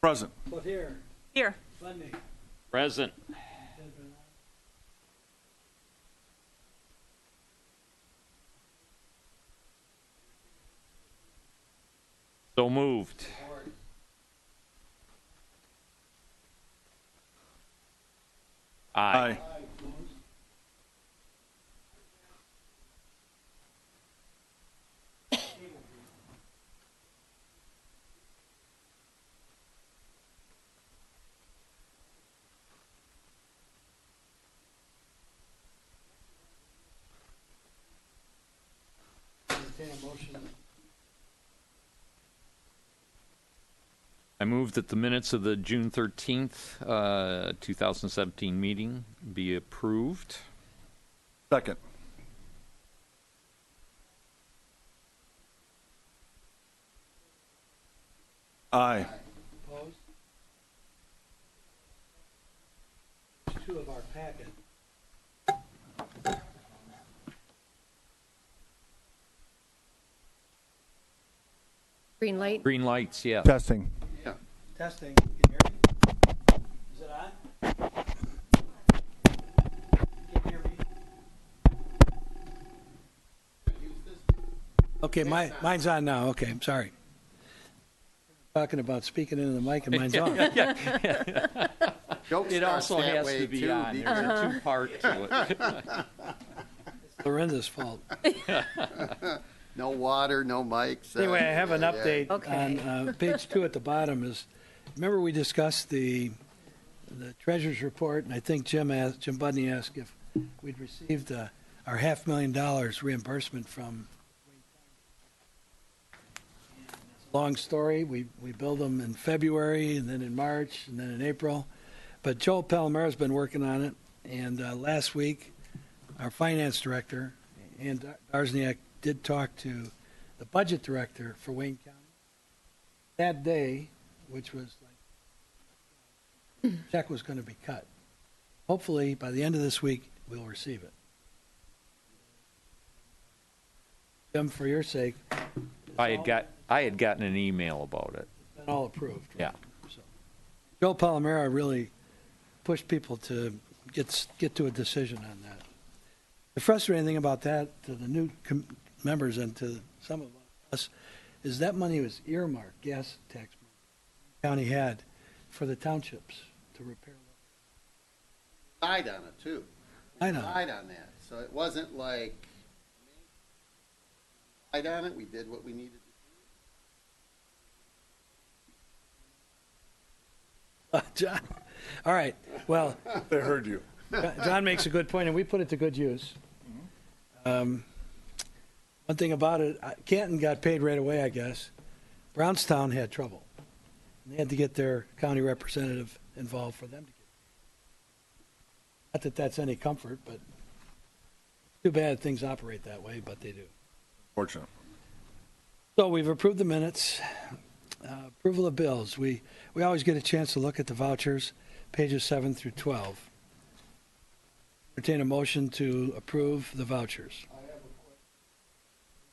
Present. Cloutier. Here. Bundy. Present. So moved. Aye. Entertain a motion. I move that the minutes of the June 13th, 2017 meeting be approved. Second. Aye. Opposed? Two of our packet. Green light. Green lights, yeah. Testing. Testing. Can you hear me? Is it on? Can you hear me? Okay, mine's on now. Okay, I'm sorry. Talking about speaking into the mic and mine's on. It also has to be on. There's a two-part to it. It's Lorenzo's fault. No water, no mics. Anyway, I have an update Okay. on page 2 at the bottom. Remember we discussed the treasurer's report, and I think Jim Budney asked if we'd received our $500,000 reimbursement from. Long story. We billed them in February, and then in March, and then in April. But Joel Palomera's been working on it, and last week, our finance director and Darzniak did talk to the budget director for Wayne County. That day, which was like, check was going to be cut. Hopefully, by the end of this week, we'll receive it. Jim, for your sake, I had gotten an email about it. it's been all approved. Right? Yeah. So, Joel Palomera really pushed people to get to a decision on that. The frustrating thing about that, to the new members and to some of us, is that money was earmarked, gas tax money, the county had for the townships to repair. Relied on it too. I know. Relied on that. So it wasn't like, relied on it, we did what we needed to John, all right. Well, They heard you. John makes a good point, and we put it to good use. One thing about it, Canton got paid right away, I guess. Brownstown had trouble. They had to get their county representative involved for them to get paid. Not that that's any comfort, but too bad things operate that way, but they do. Fortunate. So we've approved the minutes. Approval of bills. We always get a chance to look at the vouchers, pages 7 through 12. Entertain a motion to approve the vouchers.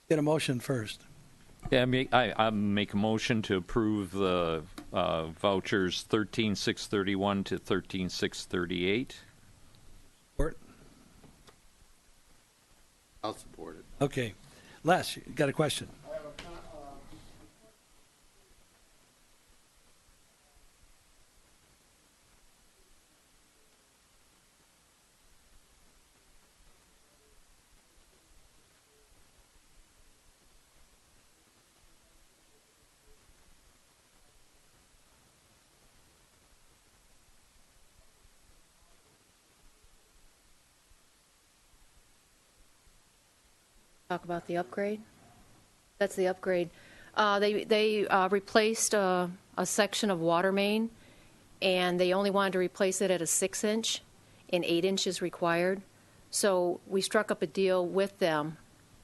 Get a motion first. Yeah, I make a motion to approve the vouchers 13,631 to 13,638. Support? I'll support it. Okay. Les, you got a question? Talk about the upgrade. That's the upgrade. They replaced a section of water main, and they only wanted to replace it at a 6-inch, and 8 inches required. So we struck up a deal with them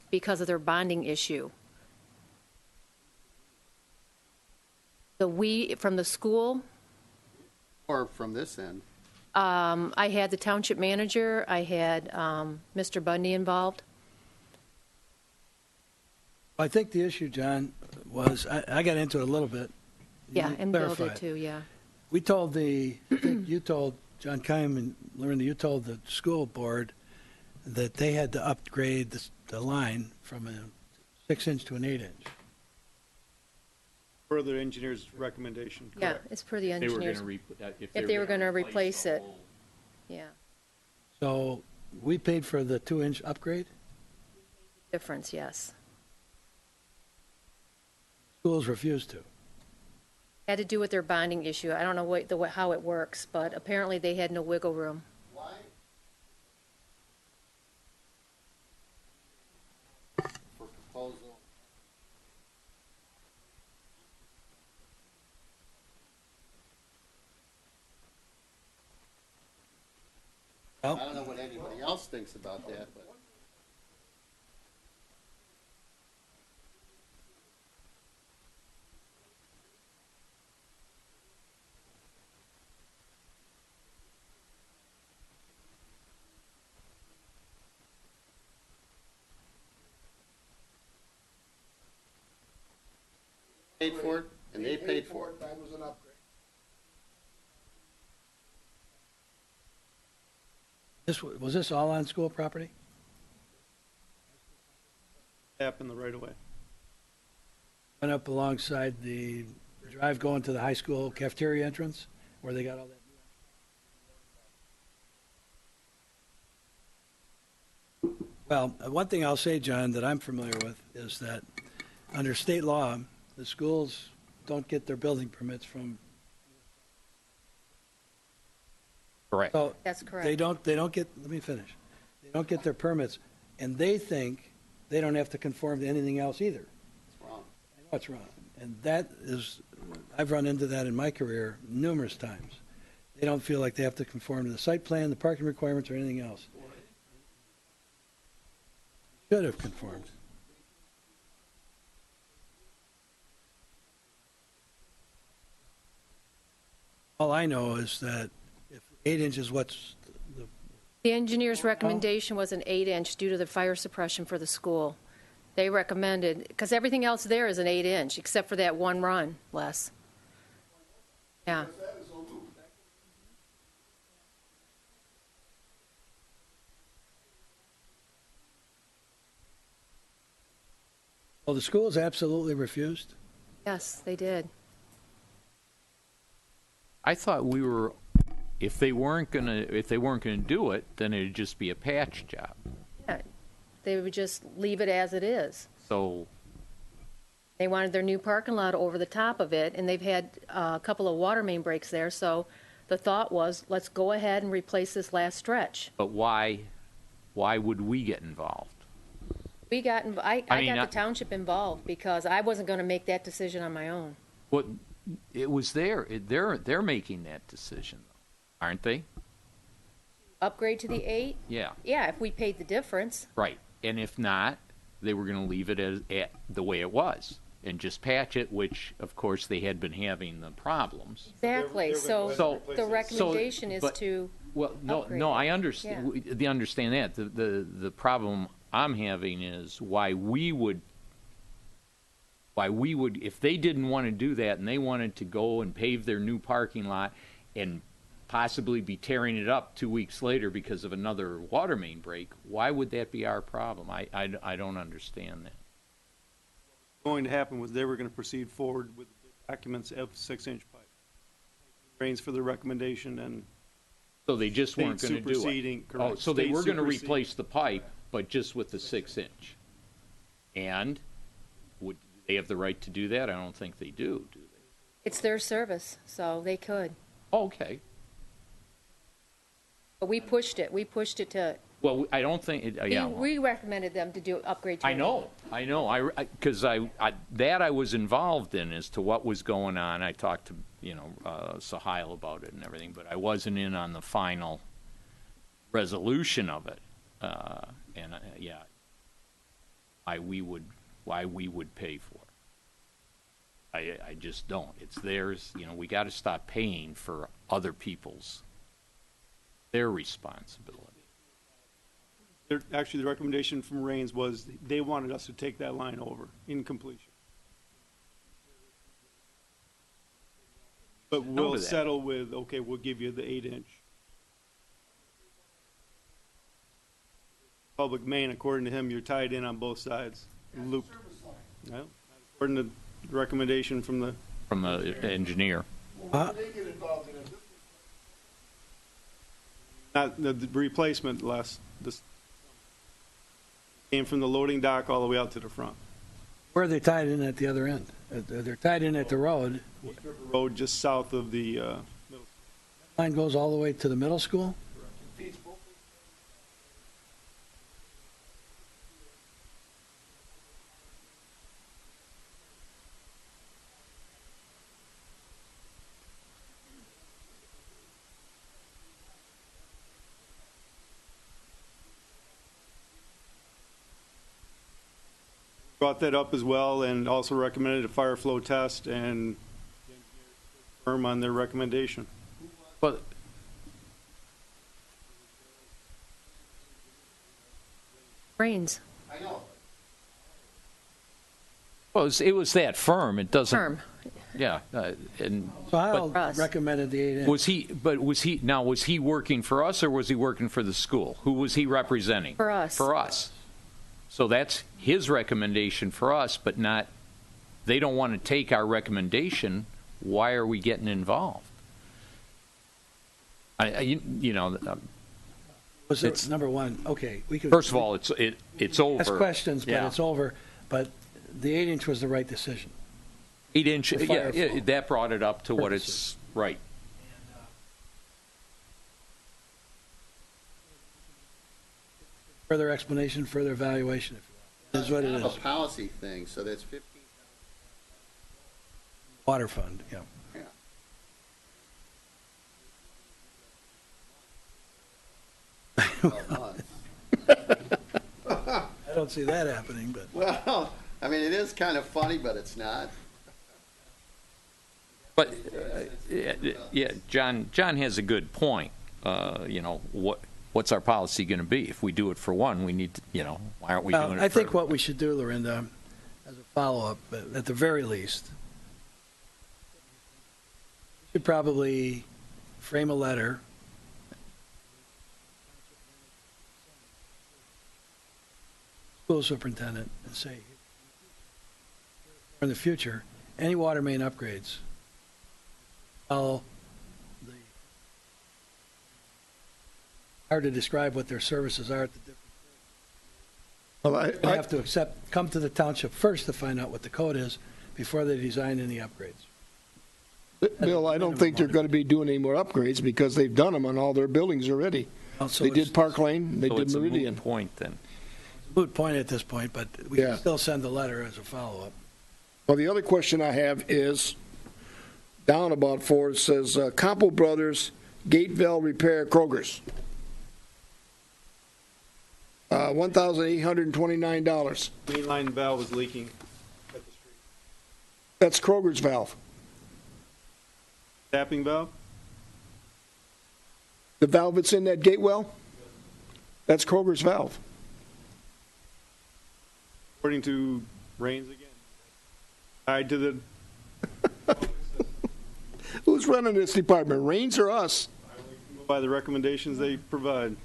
because of their bonding issue. From the school. Or from this end. I had the township manager. I had Mr. Bundy involved. I think the issue, John, was I got into it a little bit Yeah, need to and build clarify it too, yeah. We told I think you told, John Keim and Lorinda, you told the school board that they had to upgrade the line from a 6-inch to an 8-inch. Per the engineer's recommendation, Yeah, correct? it's per the They were engineers. going to, If they were gonna replace it. Yeah, So we paid for the 2-inch upgrade. difference, yes. Schools refused to. Had to do with their bonding issue. I don't know how it works, but apparently they had no wiggle room. Why? For proposal. I Well, don't know what anybody else thinks about that, but paid for it, and they paid for it. That was an upgrade. was this all on school property? Happened the right away. Went up alongside the drive going to the high school cafeteria entrance where they got all that. Well, one thing I'll say, John, that I'm familiar with is that under state law, the schools don't get their building permits from, correct. so That's correct. they don't get, let me finish. They don't get their permits, and they think they don't have to conform to anything else either. It's wrong. I know it's wrong. And that is, I've run into that in my career numerous times. They don't feel like they have to conform to the site plan, the parking requirements, or anything else. Should have conformed. All I know is that if 8 inches, what's the, The engineer's recommendation was an 8-inch due to the fire suppression for the school. They recommended, because everything else there is an 8-inch, except for that one run, Les. Yeah. well, the schools absolutely refused. Yes, they did. I thought we were, if they weren't going to do it, then it'd just be a patch job. Yeah. They would just leave it as it is. So, They wanted their new parking lot over the top of it, and they've had a couple of water main breaks there, so the thought was, let's go ahead and replace this last stretch. but why would we get involved? We got, I I mean, got the township involved because I wasn't going to make that decision on my own. What, it was they're making that decision, aren't they? Upgrade to the 8? Yeah, Yeah, if we paid the difference. right. And if not, they were going to leave it at the way it was and just patch it, which, of course, they had been having the problems. Exactly, so So- the recommendation is but- to, Well, no, Upgrade no, it. I understand. The understand that. The problem I'm having is why we would, if they didn't want to do that and they wanted to go and pave their new parking lot and possibly be tearing it up 2 weeks later because of another water main break, why would that be our problem? I don't understand that. Going to happen was they were going to proceed forward with documents of 6-inch pipe. Rains for the recommendation and So they just weren't state going to do it. superseding, Oh, correct. so they State were going to superseding. replace the pipe, but just with the 6-inch. And would they have the right to do that? I don't think they do they? it's their service, so they could. Oh, okay. But we pushed it to, Well, I don't think, yeah. well, we recommended them to do upgrade to. I know, because I was involved in as to what was going on. I talked to, Sahil about it and everything, but I wasn't in on the final resolution of it. Why we would pay for it. I just don't. It's theirs, we got to stop paying for other people's, their responsibility. Actually, the recommendation from Rains was they wanted us to take that line over in completion. But No we'll to that. settle with, okay, we'll give you the 8-inch. Public main, according to him, you're tied in on both sides, looped. Well, according to the recommendation from the, engineer. not the replacement this came from the loading dock all the way out to the front. Where are they tied in at the other end? They're tied in at the road. Road just south of the, Line goes all the way to the middle school? brought that up as well and also recommended a fire flow test and firm on their recommendation. But Brains, well, it was that firm. It doesn't. firm. Yeah, and So Hal For us. recommended the 8-inch. was he working for us or was he working for the school? Who was he representing? For us. For us. So that's his recommendation for us, but not. They don't want to take our recommendation. Why are we getting involved? Was it it's- number one? Okay, we could. First of all, it's over. Ask questions, but Yeah. it's over. But the 8-inch was the right decision. 8-inch. The fire Yeah, flow. that brought it up to what Purposes. it's right. Further explanation, further evaluation, if you want. Is what it Kind of is. a policy thing, so that's 15. Water fund, yeah. Yeah. I don't see that happening, but. Well, I mean, it is kind of funny, but it's not. But yeah, John has a good point. What's our policy going to be? If we do it for one, we need to, why aren't we doing it I for think what we should do, Lorinda, as a follow-up, at the very least, we should probably frame a letter school superintendent and say, in the future, any water main upgrades follow the, hard to describe what their services are at the different. Well, They have to come to the township first to find out what the code is before they design any upgrades. Bill, I don't think they're going to be doing any more upgrades because they've done them on all their buildings already. Also, They it's did Park Lane, they So did it's a moot Meridian. point then. a moot point at this point, but we Yeah. can still send a letter as a follow-up. Well, the other question I have is, down about 4, it says, Campo Brothers Gate Valve Repair Kroger's. $1,829. Mainline valve is leaking at the street. That's Kroger's valve. Tapping valve? The valve that's in that gate well? That's Kroger's valve. According to Rains again. Tied to the, Who's running this department, Raines or us? by the recommendations they provide.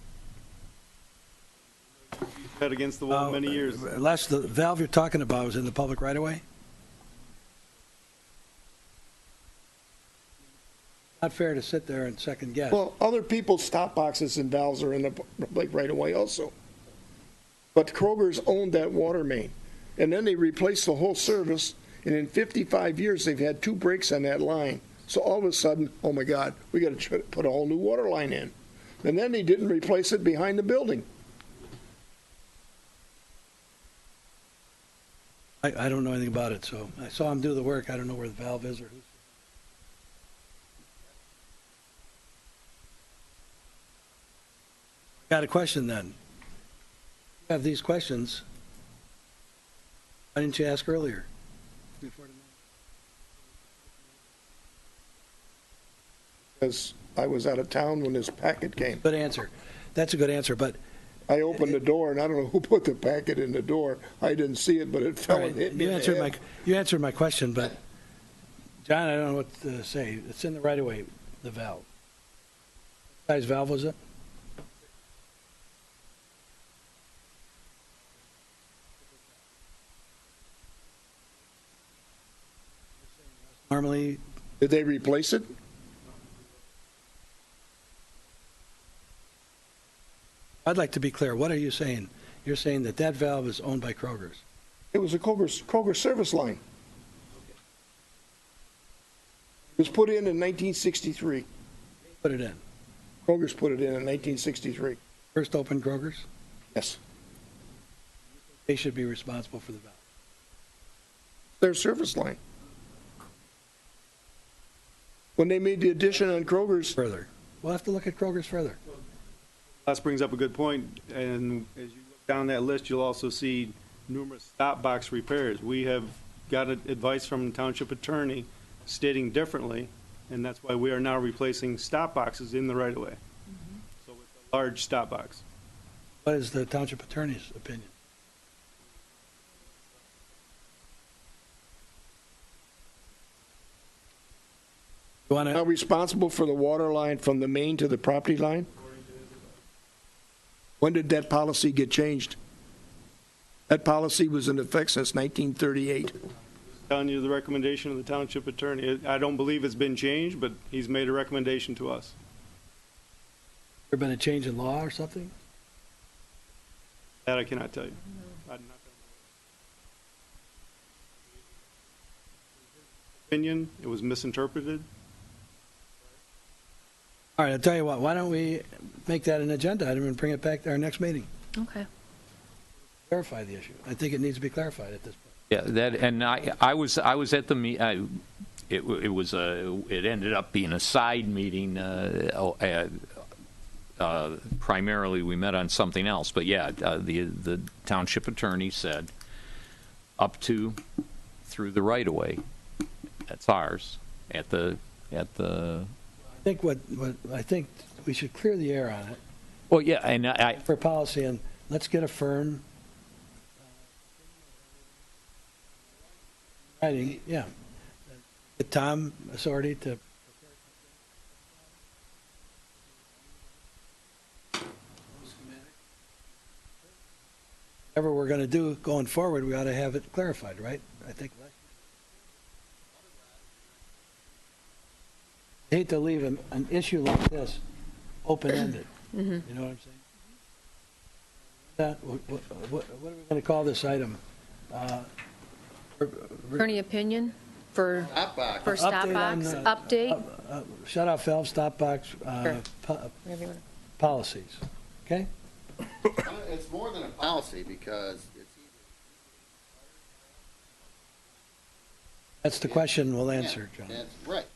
Head against the wall many years. Les, the valve you're talking about was in the public right-of-way? Not fair to sit there and second guess. Well, other people's stop boxes and valves are in the public right away also. But Kroger's owned that water main. And then they replaced the whole service, and in 55 years, they've had 2 breaks on that line. So all of a sudden, oh my God, we got to put a whole new water line in. And then they didn't replace it behind the building. I don't know anything about it, so I saw him do the work. I don't know where the valve is or who's. Got a question then. You have these questions. Why didn't you ask earlier? Before tonight? Because I was out of town when this packet came. Good answer. That's a good answer, but I opened the door, and I don't know who put the packet in the door. I didn't see it, but it fell all right, and hit me you in the answered head. you answered my question, but John, I don't know what to say. It's in the right of way, the valve. What size valve was it? Normally, Did they replace it? I'd like to be clear. What are you saying? You're saying that that valve is owned by Kroger's. It was a Kroger service line. It was put in 1963. Put it in. Kroger's put it in 1963. First open Kroger's? Yes. They should be responsible for the valve. Their service line. When they made the addition on Kroger's, Further. We'll have to look at Kroger's further. Les brings up a good point, and as you look down that list, you'll also see numerous stop box repairs. We have got advice from the township attorney stating differently, and that's why we are now replacing stop boxes in the right-of-way. So it's a large stop box. What is the township attorney's opinion? You want now to, responsible for the water line from the main to the property line? When did that policy get changed? That policy was in effect since 1938. Telling you the recommendation of the township attorney. I don't believe it's been changed, but he's made a recommendation to us. there been a change in law or something? That I cannot tell you. Opinion, it was misinterpreted. All right, I'll tell you what, why don't we make that an agenda item and bring it back to our next meeting? Okay. Clarify the issue. I think it needs to be clarified at this point. Yeah, that, and I was at the it ended up being a side meeting. Primarily, we met on something else, but yeah, the township attorney said up to through the right of way. That's ours at the. I think we should clear the air on it Well, yeah, and for policy, and let's get a firm writing, yeah. Get Tom authority to whatever we're going to do going forward, we ought to have it clarified, right? I think. I hate to leave an issue like this open-ended. You know what I'm saying? What are we going to call this item? Attorney opinion for Stop box. stop Update on box the- update? Shut-off valve, stop box, Sure. Whatever you want. policies, okay? It's more than a policy because it's That's the question we'll answer, John. That's right.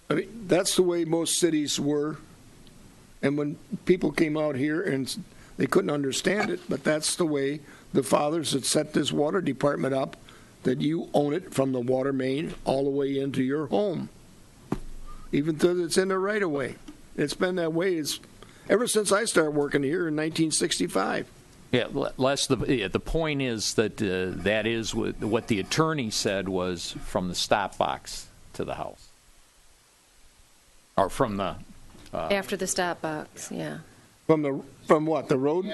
I mean, that's the way most cities were. And when people came out here and they couldn't understand it, but that's the way the fathers had set this water department up, that you own it from the water main all the way into your home, even though it's in the right of way. It's been that way ever since I started working here in 1965. yeah, Les, the point is that that is what the attorney said was from the stop box to the house, or from the. After the stop box, yeah. From what, the road?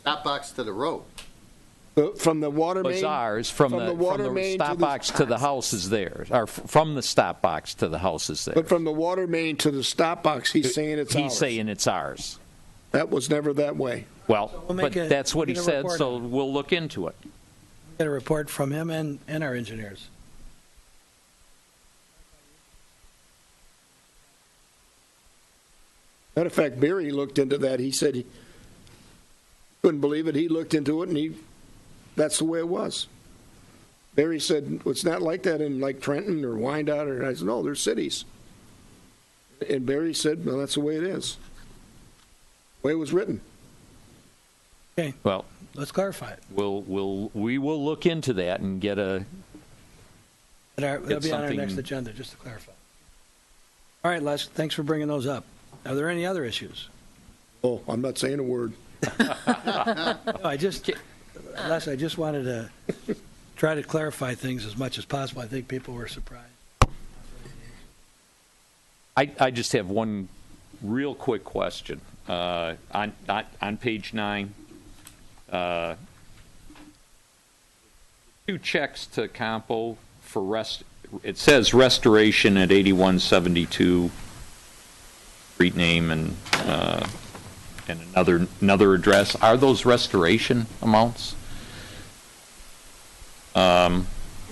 Stop box to the road. From the water main? Was ours from the water main stop box to the house is theirs, or from the stop box to the house is theirs. But from the water main to the stop box, he's saying it's ours. He's saying it's ours. That was never that way. Well, we'll but make that's what he get a said, report so on it. we'll look into it. Get a report from him and our engineers. Matter of fact, Barry looked into that. He said he couldn't believe it. He looked into it, and that's the way it was. Barry said, it's not like that in like Trenton or Wyandotte. Or I said, no, they're cities. And Barry said, well, that's the way it is. The way it was written. Okay, Well, let's clarify it. we will look into that and get a. It'll be on our something- next agenda, just to clarify. All right, Les, thanks for bringing those up. Are there any other issues? Oh, I'm not saying a word. No, Les, I just wanted to try to clarify things as much as possible. I think people were surprised. I just have one real quick question. On page 9, 2 checks to Campo for it says restoration at 8172, street name and another address. Are those restoration amounts?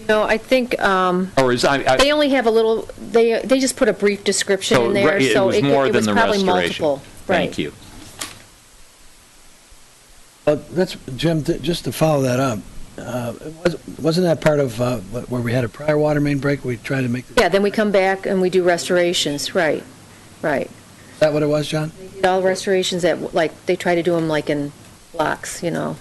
No, I think Or is they only have a little. They just put a brief description so in there, it so was more it than was the probably restoration. multiple. Thank Right. you. That's, Jim, just to follow that up, wasn't that part of where we had a prior water main break? We tried to make, is Yeah. Then we come back and we do restorations. Right. Right. that what it was, John? All restorations that they try to do them like in blocks, you know.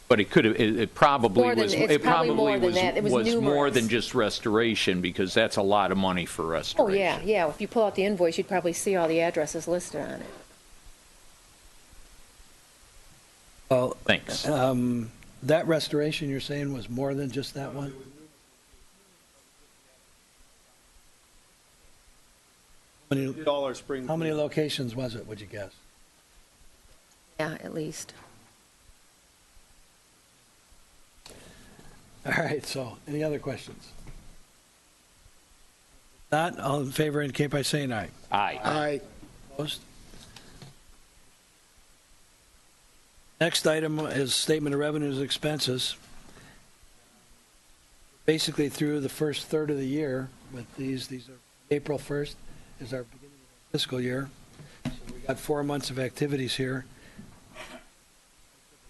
But it could have. It probably More than- was. it's It probably probably more than that. It was more numerous. than just restoration, because that's a lot of money for Oh restoration. yeah, yeah. If you pull out the invoice, you'd probably see all the addresses listed on it. Well, Thanks. that restoration you're saying was more than just that one? Dollar Spring. How many locations was it, would you guess? Yeah, at least. All right, so any other questions? Not, all in favor indicate by saying aye. Aye. Aye. Opposed? Next item is statement of revenues and expenses. Basically through the first third of the year with these are April 1st is our beginning of the fiscal year. So we got 4 months of activities here.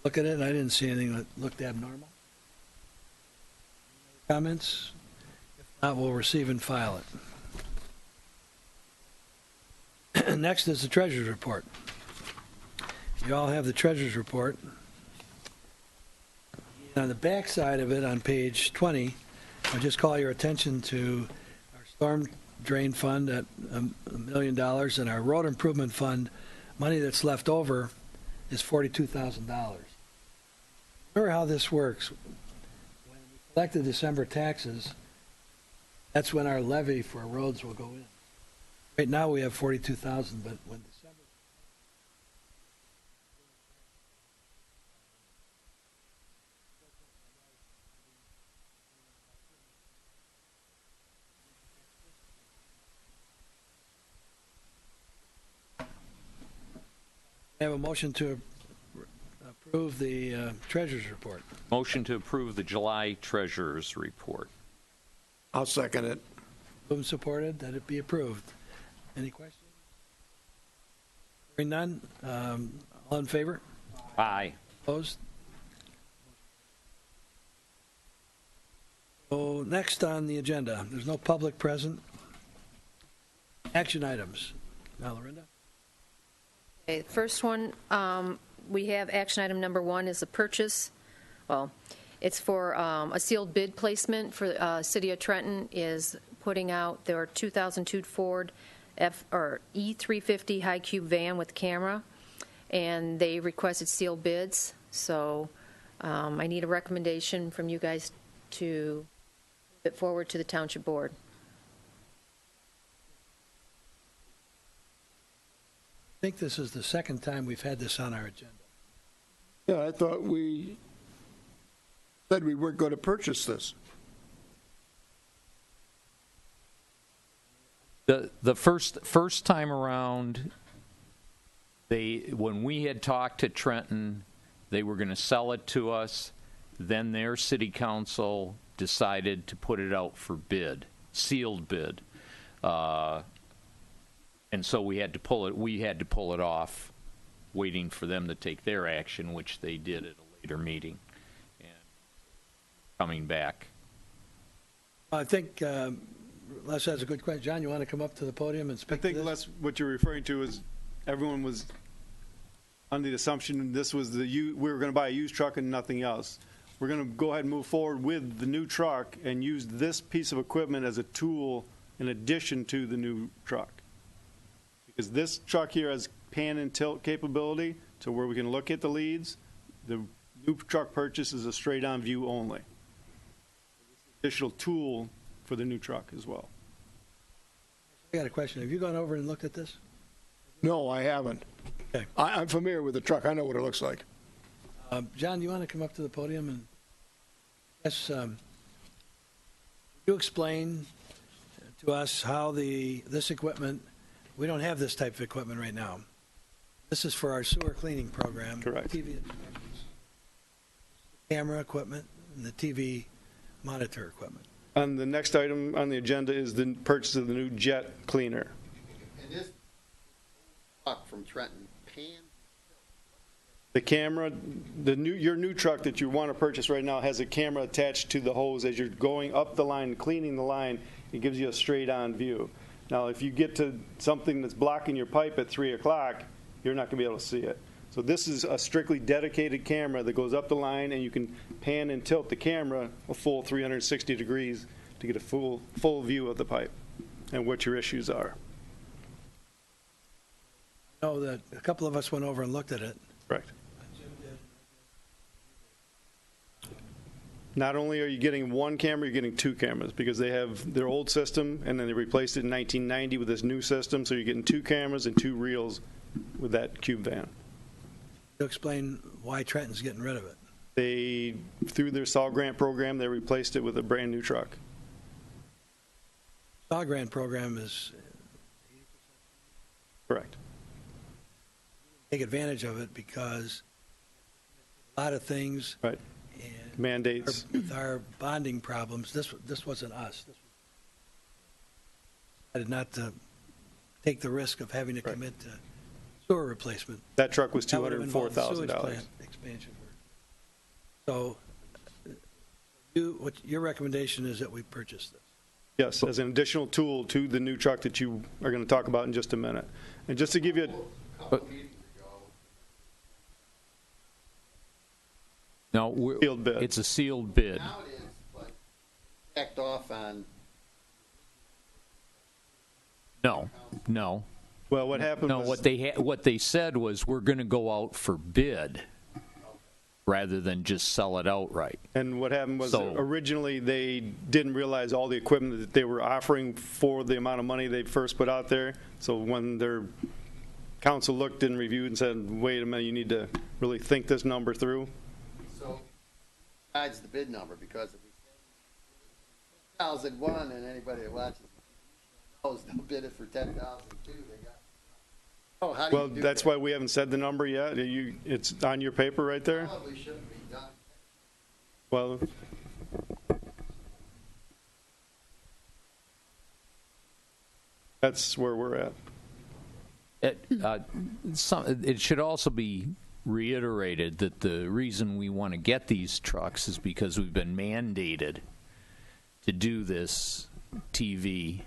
Look at it, and I didn't see anything that looked abnormal. Comments? If not, we'll receive and file it. Next is the treasurer's report. You all have the treasurer's report. And on the back side of it, on page 20, I'll just call your attention to our storm drain fund at $1 million, and our road improvement fund, money that's left over is $42,000. Remember how this works. When we collect the December taxes, that's when our levy for roads will go in. Right now, we have $42,000, but when December I have a motion to approve the treasurer's report. Motion to approve the July treasurer's report. I'll second it. Moved and supported that it be approved. Any questions? Hearing none. All in favor? Aye. Opposed? So next on the agenda, there's no public present. Action items. Now, Lorinda? Okay, the first one, we have action item number 1 is a purchase. Well, it's for a sealed bid placement for City of Trenton is putting out their 2002 Ford E350 high cube van with camera, and they requested sealed bids. So I need a recommendation from you guys to put it forward to the Township Board. I think this is the second time we've had this on our agenda. Yeah, I thought we said we weren't going to purchase this. The first time around, when we had talked to Trenton, they were going to sell it to us. Then their city council decided to put it out for bid, sealed bid, and so we had to pull it. We had to pull it off, waiting for them to take their action, which they did at a later meeting, and coming back. I think Les has a good question. John, you want to come up to the podium and I speak to think, this? Les, what you're referring to is everyone was under the assumption this was we were going to buy a used truck and nothing else. We're going to go ahead and move forward with the new truck and use this piece of equipment as a tool in addition to the new truck. Because this truck here has pan and tilt capability to where we can look at the leads. The New truck purchase is a straight-on view only. Additional tool for the new truck as well. I got a question. Have you gone over and looked at this? No, I haven't. Okay. I'm familiar with the truck. I know what it looks like. John, you want to come up to the podium and yes, you explain to us how this equipment, we don't have this type of equipment right now. This is for our sewer cleaning program. Correct. TV inspections, camera equipment, and the TV monitor equipment. On the next item on the agenda is the purchase of the new jet cleaner. And this truck from Trenton, The camera, your new truck that you want to purchase right now has a camera attached to the hose as you're going up the line, cleaning the line. It gives you a straight-on view. Now, if you get to something that's blocking your pipe at 3 o'clock, you're not going to be able to see it. So this is a strictly dedicated camera that goes up the line, and you can pan and tilt the camera a full 360 degrees to get a full view of the pipe and what your issues are. I know that a couple of us went over and looked at it. Correct. Not only are you getting one camera, you're getting two cameras because they have their old system and then they replaced it in 1990 with this new system. So you're getting two cameras and two reels with that cube van. To explain why Trenton's getting rid of it. They, through their SAW grant program, they replaced it with a brand new truck. SAW grant program is Correct. take advantage of it because a lot of things. Right. And Mandates. with our bonding problems, this wasn't us. I did not take the risk of having to commit to sewer replacement. That truck was That would have involved sewage $204,000. plant expansion work. So, your recommendation is that we purchase this. Yes, as an additional tool to the new truck that you are going to talk about in just a minute. And just to give you a couple meetings ago, No, Sealed bid. it's a sealed bid. now it is, but backed off on, No. well, what happened No, was what they said was we're going to go out for bid rather than just sell it outright. And what happened was So- originally they didn't realize all the equipment that they were offering for the amount of money they first put out there. So when their council looked and reviewed and said, wait a minute, you need to really think this number through. so, besides the bid number, because if we say 10,001 and anybody that watches knows they'll bid it for 10,002, they got, oh, how do you Well, do that's that? why we haven't said the number yet. It's on your paper right there. Probably shouldn't be done. Well, that's where we're at. It should also be reiterated that the reason we want to get these trucks is because we've been mandated to do this TV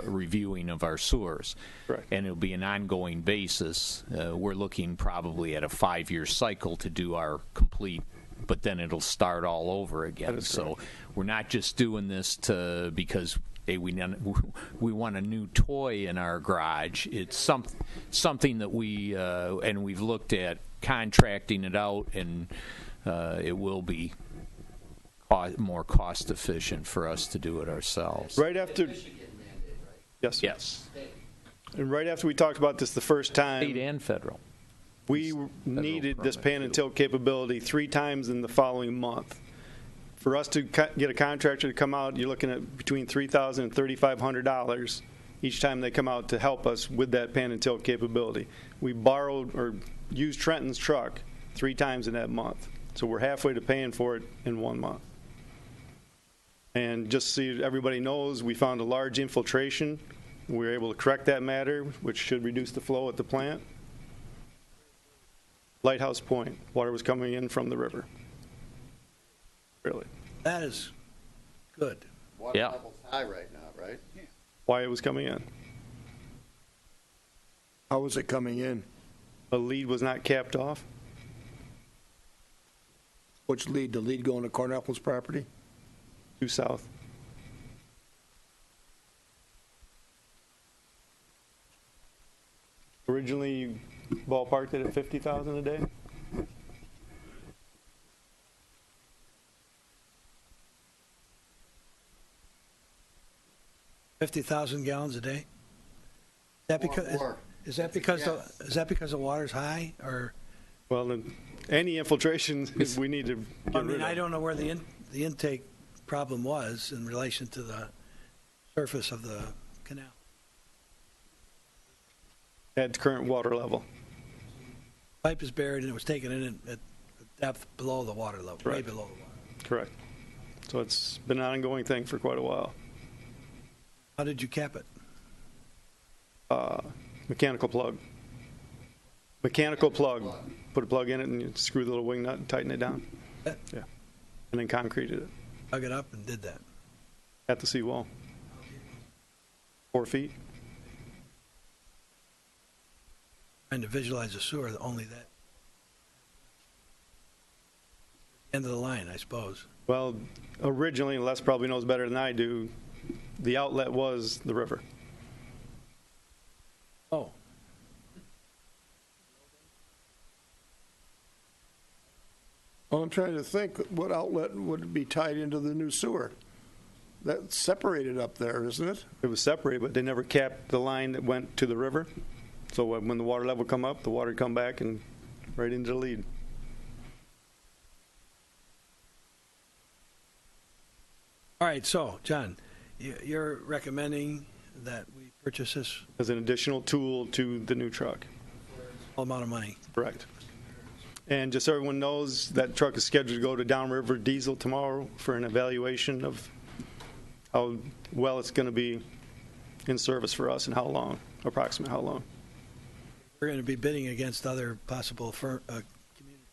reviewing of our sewers. Correct. And it'll be an ongoing basis. We're looking probably at a 5-year cycle to do our complete, but then it'll start all over again. That is So we're not just doing this because hey, we want a new toy in our garage. It's something that and we've looked at contracting it out, and it will be more cost efficient for us to do it ourselves. Right after, yes, Yes, and right after we talked about this the first state time, and federal. we needed this permit, pan and tilt capability 3 times in the following month. For us to get a contractor to come out, you're looking at between $3,000 and $3,500 each time they come out to help us with that pan and tilt capability. We borrowed or used Trenton's truck 3 times in that month. So we're halfway to paying for it in 1 month. And just so everybody knows, we found a large infiltration. We were able to correct that matter, which should reduce the flow at the plant. Lighthouse Point, water was coming in from the river. Really. That is good. Water Yeah. level's high right now, right? Why it was coming in. How was it coming in? A lead was not capped off. Which lead? The lead going to Cornell's property? Due south. Originally, you ballparked it at 50,000 a day. 50,000 gallons a day? Is that because, More. is that That's a because, guess. is that because the water's high, or? Well, then, any infiltration, we need to I get mean, rid I of. don't know where the intake problem was in relation to the surface of the canal. At current water level. Pipe is buried and it was taken in at depth below the water level, way Right. below the water. Correct. So it's been an ongoing thing for quite a while. How did you cap it? Mechanical plug. Mechanical plug. Put a plug in it and you screw the little wing nut and tighten it down. Yeah. Yeah. And then concreted it Dug it up and did that. at the seawall. 4 feet. Trying to visualize a sewer, only that. End of the line, I suppose. Well, originally, Les probably knows better than I do, the outlet was the river. Oh. Well, I'm trying to think what outlet would be tied into the new sewer. That's separated up there, isn't it? It was separated, but they never capped the line that went to the river. So when the water level come up, the water would come back and right into the lead. All right, so, John, you're recommending that we purchase this As an additional tool to the new truck. small amount of money? Correct. And just so everyone knows, that truck is scheduled to go to Downriver Diesel tomorrow for an evaluation of how well it's going to be in service for us and how long, approximately how long. We're going to be bidding against other possible communities.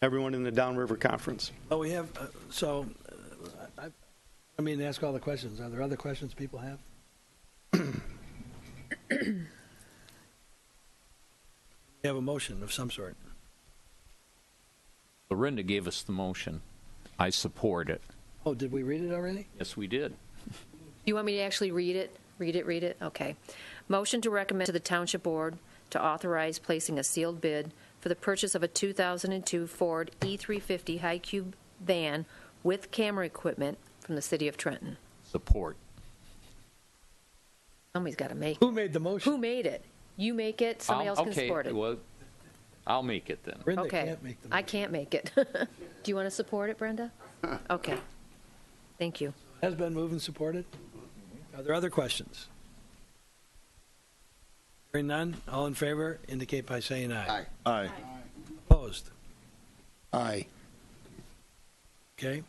Everyone in the Downriver Conference. Oh, we have, I mean, ask all the questions. Are there other questions people have? We have a motion of some sort. Lorinda gave us the motion. I support it. Oh, did we read it already? Yes, we did. You want me to actually read it? Read it? Okay. Motion to recommend to the Township Board to authorize placing a sealed bid for the purchase of a 2002 Ford E350 High Cube van with camera equipment from the City of Trenton. Support. Somebody's got to make it. Who made the motion? Who made it? You make it, somebody else can support it. Well, I'll make it then. Brenda Okay. can't make the I motion. can't make it. Do you want to support it, Brenda? Okay. Thank you. Has been moved and supported. Are there other questions? Hearing none, all in favor indicate by saying aye. Aye. Aye. Opposed? Aye. Okay.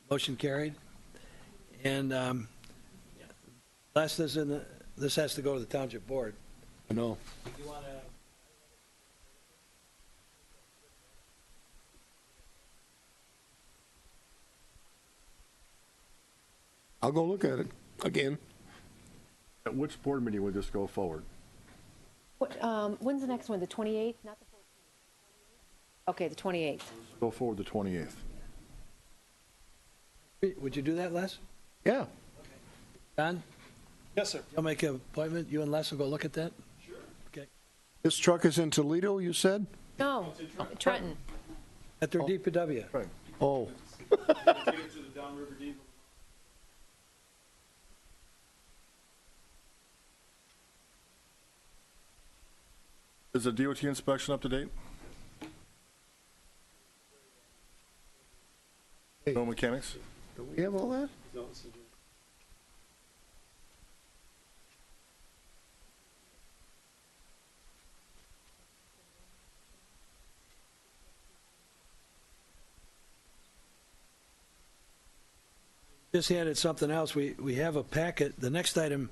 Motion carried. And last is this has to go to the Township Board. I know. You want to? I'll go look at it again. At which board meeting would this go forward? When's the next one? The 28th? Not the 14th? Okay, the 28th. Go forward the 28th. Would you do that, Les? Yeah. Don? Yes, sir. You'll make an appointment. You and Les will go look at that? Sure. Okay. This truck is in Toledo, you said? No, Trenton. At their DPW. Right. Oh. Is the DOT inspection up to date? No mechanics? Do we have all that? Just handed something else. We have a packet. The next item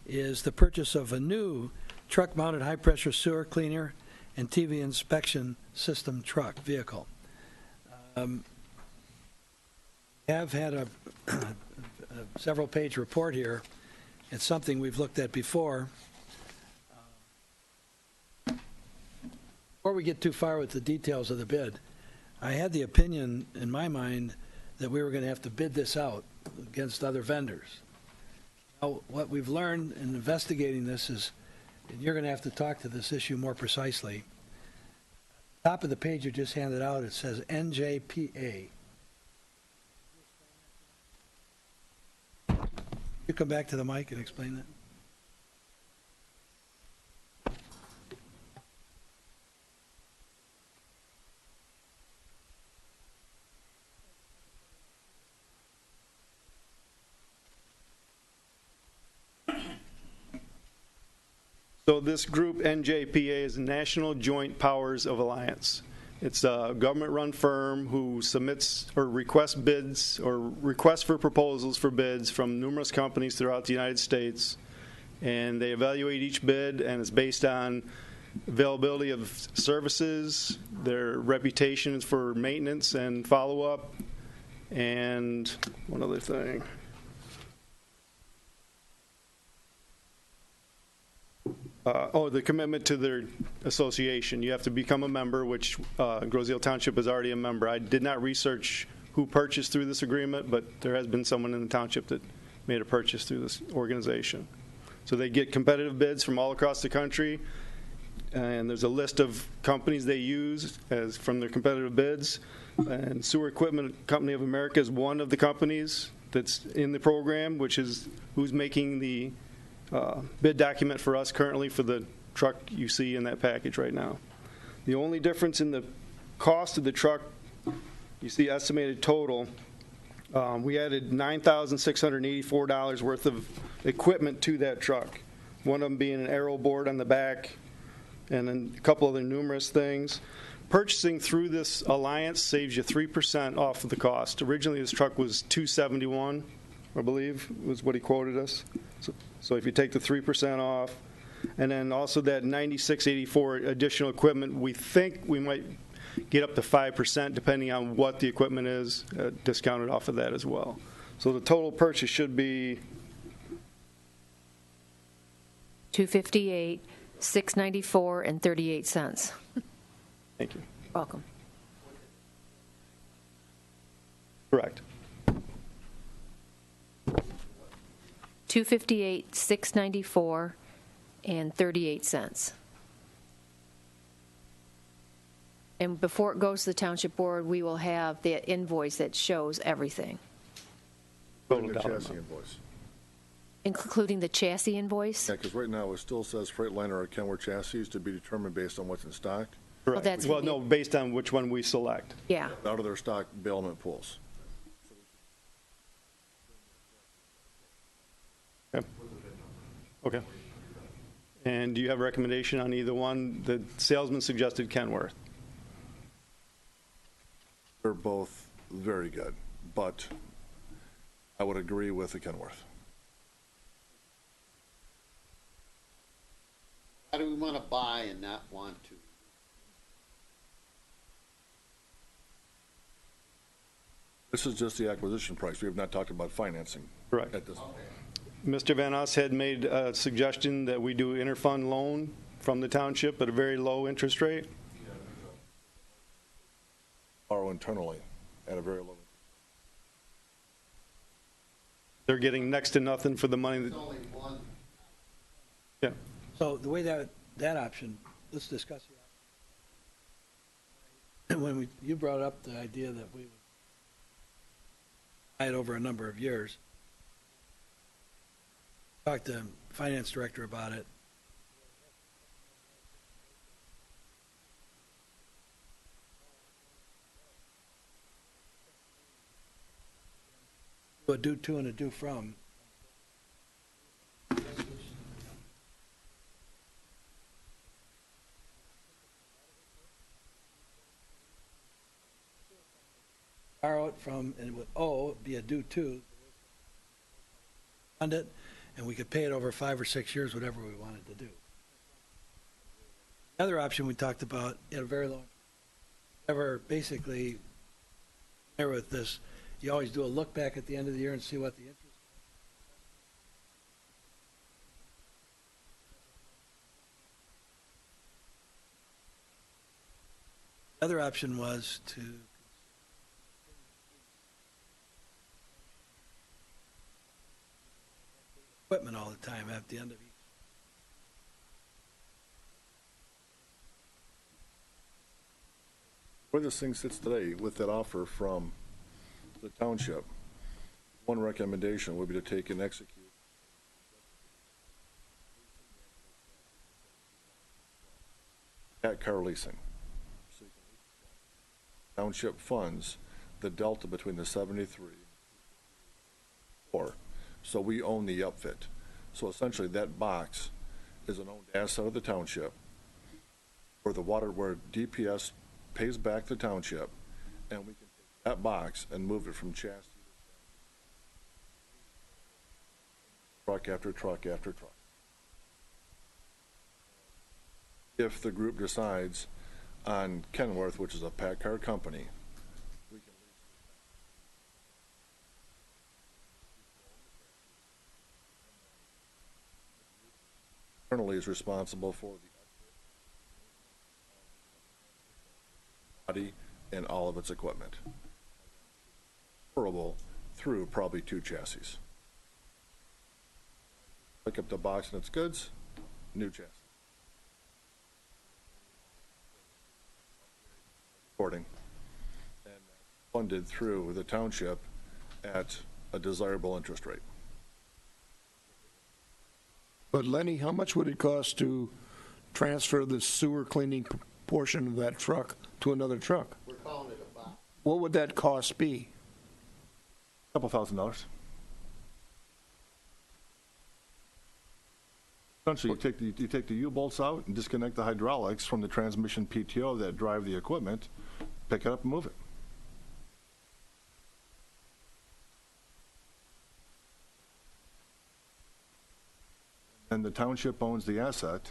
is the purchase of a new truck-mounted high-pressure sewer cleaner and TV inspection system truck vehicle. We have had a several-page report here. It's something we've looked at before. Before we get too far with the details of the bid, I had the opinion in my mind that we were going to have to bid this out against other vendors. Now, what we've learned in investigating this is, and you're going to have to talk to this issue more precisely, top of the page you just handed out, it says NJPA. come back to the mic and explain that? So this group, NJPA, is National Joint Powers of Alliance. It's a government-run firm who submits or requests bids or requests for proposals for bids from numerous companies throughout the United States. And they evaluate each bid, and it's based on availability of services, their reputations for maintenance and follow-up, and one other thing. The commitment to their association. You have to become a member, which Groseal Township is already a member. I did not research who purchased through this agreement, but there has been someone in the township that made a purchase through this organization. So they get competitive bids from all across the country, and there's a list of companies they use as from their competitive bids. And Sewer Equipment Company of America is one of the companies that's in the program, which is who's making the bid document for us currently for the truck you see in that package right now. The only difference in the cost of the truck, you see estimated total, we added $9,684 worth of equipment to that truck. One of them being an aero board on the back, and then a couple other numerous things. Purchasing through this alliance saves you 3% off of the cost. Originally, this truck was $271, I believe, was what he quoted us. So if you take the 3% off, and then also that $96.84 additional equipment, we think we might get up to 5%, depending on what the equipment is, discounted off of that as well. So the total purchase should be $258, $694, and 38 cents. Thank you. Welcome. Correct. $258, $694, and 38 cents. And before it goes to the township board, we will have the invoice that shows everything, Total The dollar chassis amount. invoice. including the chassis invoice. Yeah, because right now it still says Freightliner or Kenworth chassis to be determined based on what's in stock, Correct. that's Well, gonna no, be- based on which one we select. Yeah. out of their stock bailment pools. Okay. And do you have a recommendation on either one? The salesman suggested Kenworth. They're both very good, but I would agree with the Kenworth. How do we want to buy and not want to? This is just the acquisition price. We have not talked about financing Correct. at this. Mr. Van Oss had made a suggestion that we do interfund loan from the township at a very low interest rate. Borrow internally at a very low. They're getting next to nothing for the money There's that, only one. yeah. So the way that option, let's discuss it. When you brought up the idea that we would buy it over a number of years, talked to the finance director about it. A due to and a due from. Borrow it from, and it would owe, be a due to. Fund it, and we could pay it over 5 or 6 years, whatever we wanted to do. The other option we talked about at a very low, ever basically, there with this, you always do a look back at the end of the year and see what the interest. The other option was to equipment all the time at the end of each. Where this thing sits today with that offer from the township, one recommendation would be to take and execute at car leasing. Township funds the delta between the 73 or so we own the upfit. So essentially that box is an owned asset of the township where DPS pays back the township, and we can take that box and move it from chassis truck after truck after truck. If the group decides on Kenworth, which is a pack car company, we can internally is responsible for the body and all of its equipment. Horrible through probably 2 chassis. Pick up the box and its goods, new chassis. Reporting. And funded through the township at a desirable interest rate. But Lenny, how much would it cost to transfer the sewer cleaning portion of that truck to another truck? We're calling it a box. What would that cost be? Couple $1,000s. Essentially, you take the U-bolts out and disconnect the hydraulics from the transmission PTO that drive the equipment, pick it up and move it. And the township owns the asset,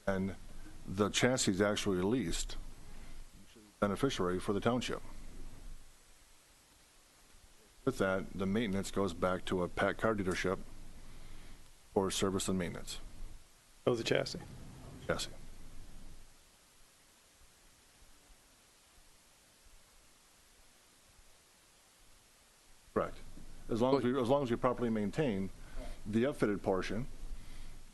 and the chassis is actually leased, beneficiary for the township. With that, the maintenance goes back to a pack car dealership for service and maintenance. Oh, the chassis. Chassis. Correct. As long as we properly maintain the upfitted portion,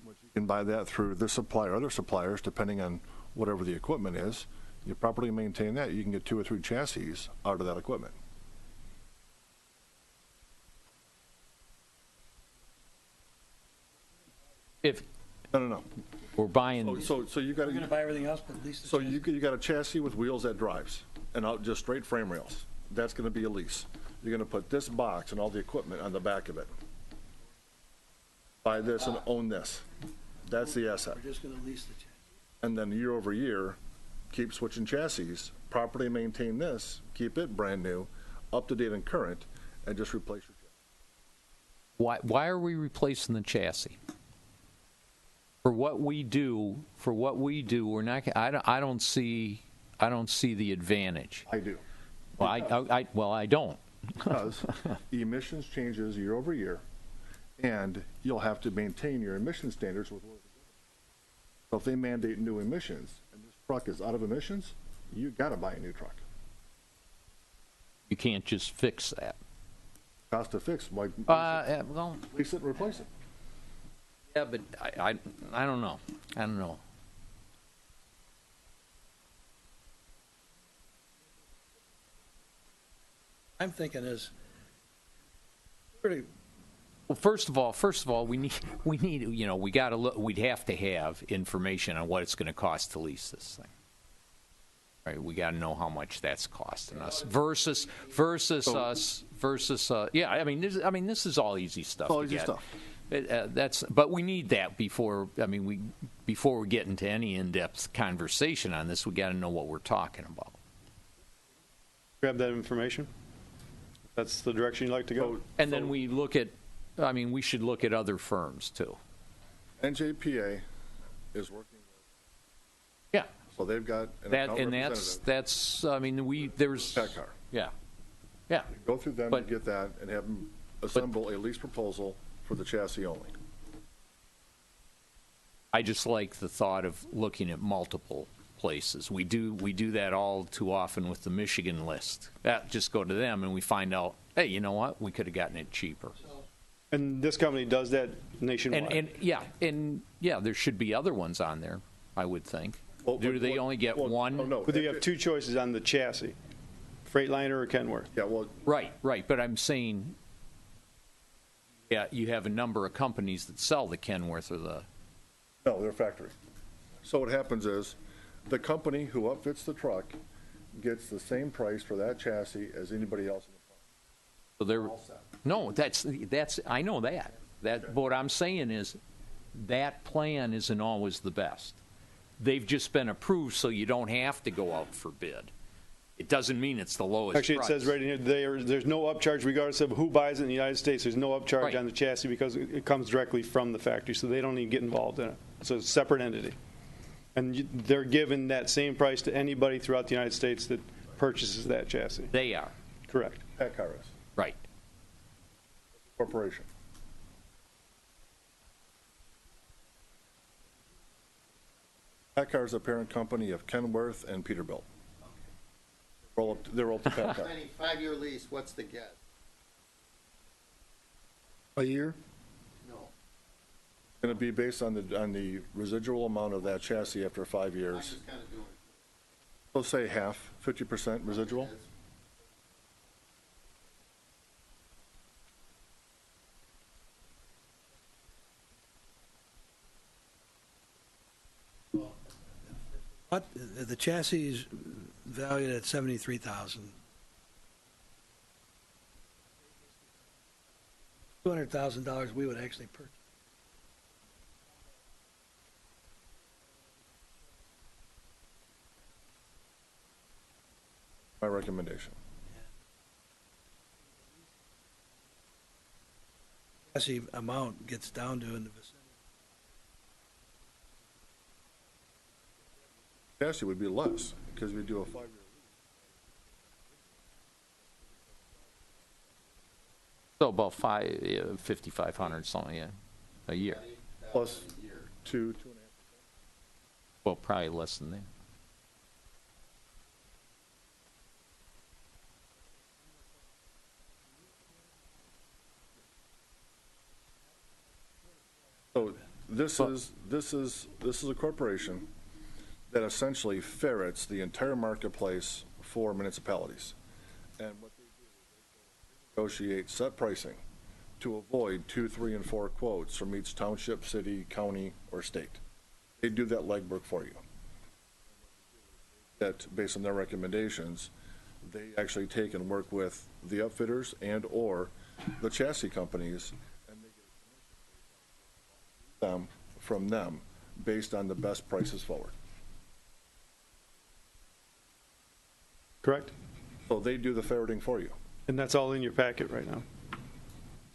which you can buy that through this supplier, other suppliers, depending on whatever the equipment is. You properly maintain that, you can get 2 or 3 chassis out of that equipment. If No. we're buying, So you got We're going to buy everything else, but at least the So chassis. you got a chassis with wheels that drives, and out just straight frame rails. That's going to be a lease. You're going to put this box and all the equipment on the back of it. Buy this and own this. That's the asset. We're just going to lease the chassis. And then year over year, keep switching chassis, properly maintain this, keep it brand new, up to date and current, and just replace your chassis. why are we replacing the chassis? For what we do, we're not. I don't see the advantage. I do. Well, I don't. Because emissions changes year over year, and you'll have to maintain your emission standards with. So if they mandate new emissions, and this truck is out of emissions, you got to buy a new truck. You can't just fix that. Cost to fix, why Well, lease it and replace it? yeah, but I don't know. I don't know. I'm thinking is pretty. Well, first of all, we need, we got to look. We'd have to have information on what it's going to cost to lease this thing. Right? We got to know how much that's costing us versus us versus. Yeah, I mean, this is all easy stuff. All to easy get. stuff. But we need that before. Before we get into any in-depth conversation on this, we got to know what we're talking about. Grab that information. That's the direction you'd like to go. And then we look at. We should look at other firms too. NJPA is working. Yeah. So they've got an That account and representative. that's. There's. Pack car. Yeah. Yeah. Go through them But- and get that, and have them assemble a lease proposal for the chassis only. I just like the thought of looking at multiple places. We do that all too often with the Michigan list. Just go to them and we find out, hey, you know what? We could have gotten it cheaper. And this company does that nationwide. And there should be other ones on there, I would think. Well, Do they only get one? Oh, no. But you have 2 choices on the chassis, Freightliner or Kenworth. Yeah, well, Right. But I'm saying, you have a number of companies that sell the Kenworth or the. no, they're factory. So what happens is, the company who upfits the truck gets the same price for that chassis as anybody else in the So they're, All set. no, that's, I know that. But what I'm saying is, that plan isn't always the best. They've just been approved, so you don't have to go out for bid. It doesn't mean it's the lowest Actually, it price. says right in here, there's no upcharge regardless of who buys it in the United States. There's no upcharge Right. on the chassis because it comes directly from the factory, so they don't even get involved in it. So it's a separate entity. And they're given that same price to anybody throughout the United States that purchases that chassis. They are, Correct. PACCAR is, right. corporation. PACCAR is a parent company of Kenworth and Peterbilt. They're all to PACCAR. Any 5-year lease, what's the guess? A year? No. Going to be based on the residual amount of that chassis after 5 I'm years. just kind of doing. Let's say half, 50% residual. But the chassis is valued at $73,000. $200,000 we would actually purchase. My recommendation. Chassis amount gets down to in the vicinity. Chassis would be less because we do a 5-year. So about 5,500 something, yeah, a year. Plus 2.5. Well, probably less than that. So this is a corporation that essentially ferrets the entire marketplace for municipalities. And what they do is they negotiate set pricing to avoid 2, 3, and 4 quotes from each township, city, county, or state. They do that legwork for you. That, based on their recommendations, they actually take and work with the upfitters and/or the chassis companies, and they get them from them based on the best prices forward. Correct? So they do the ferreting for you. And that's all in your packet right now.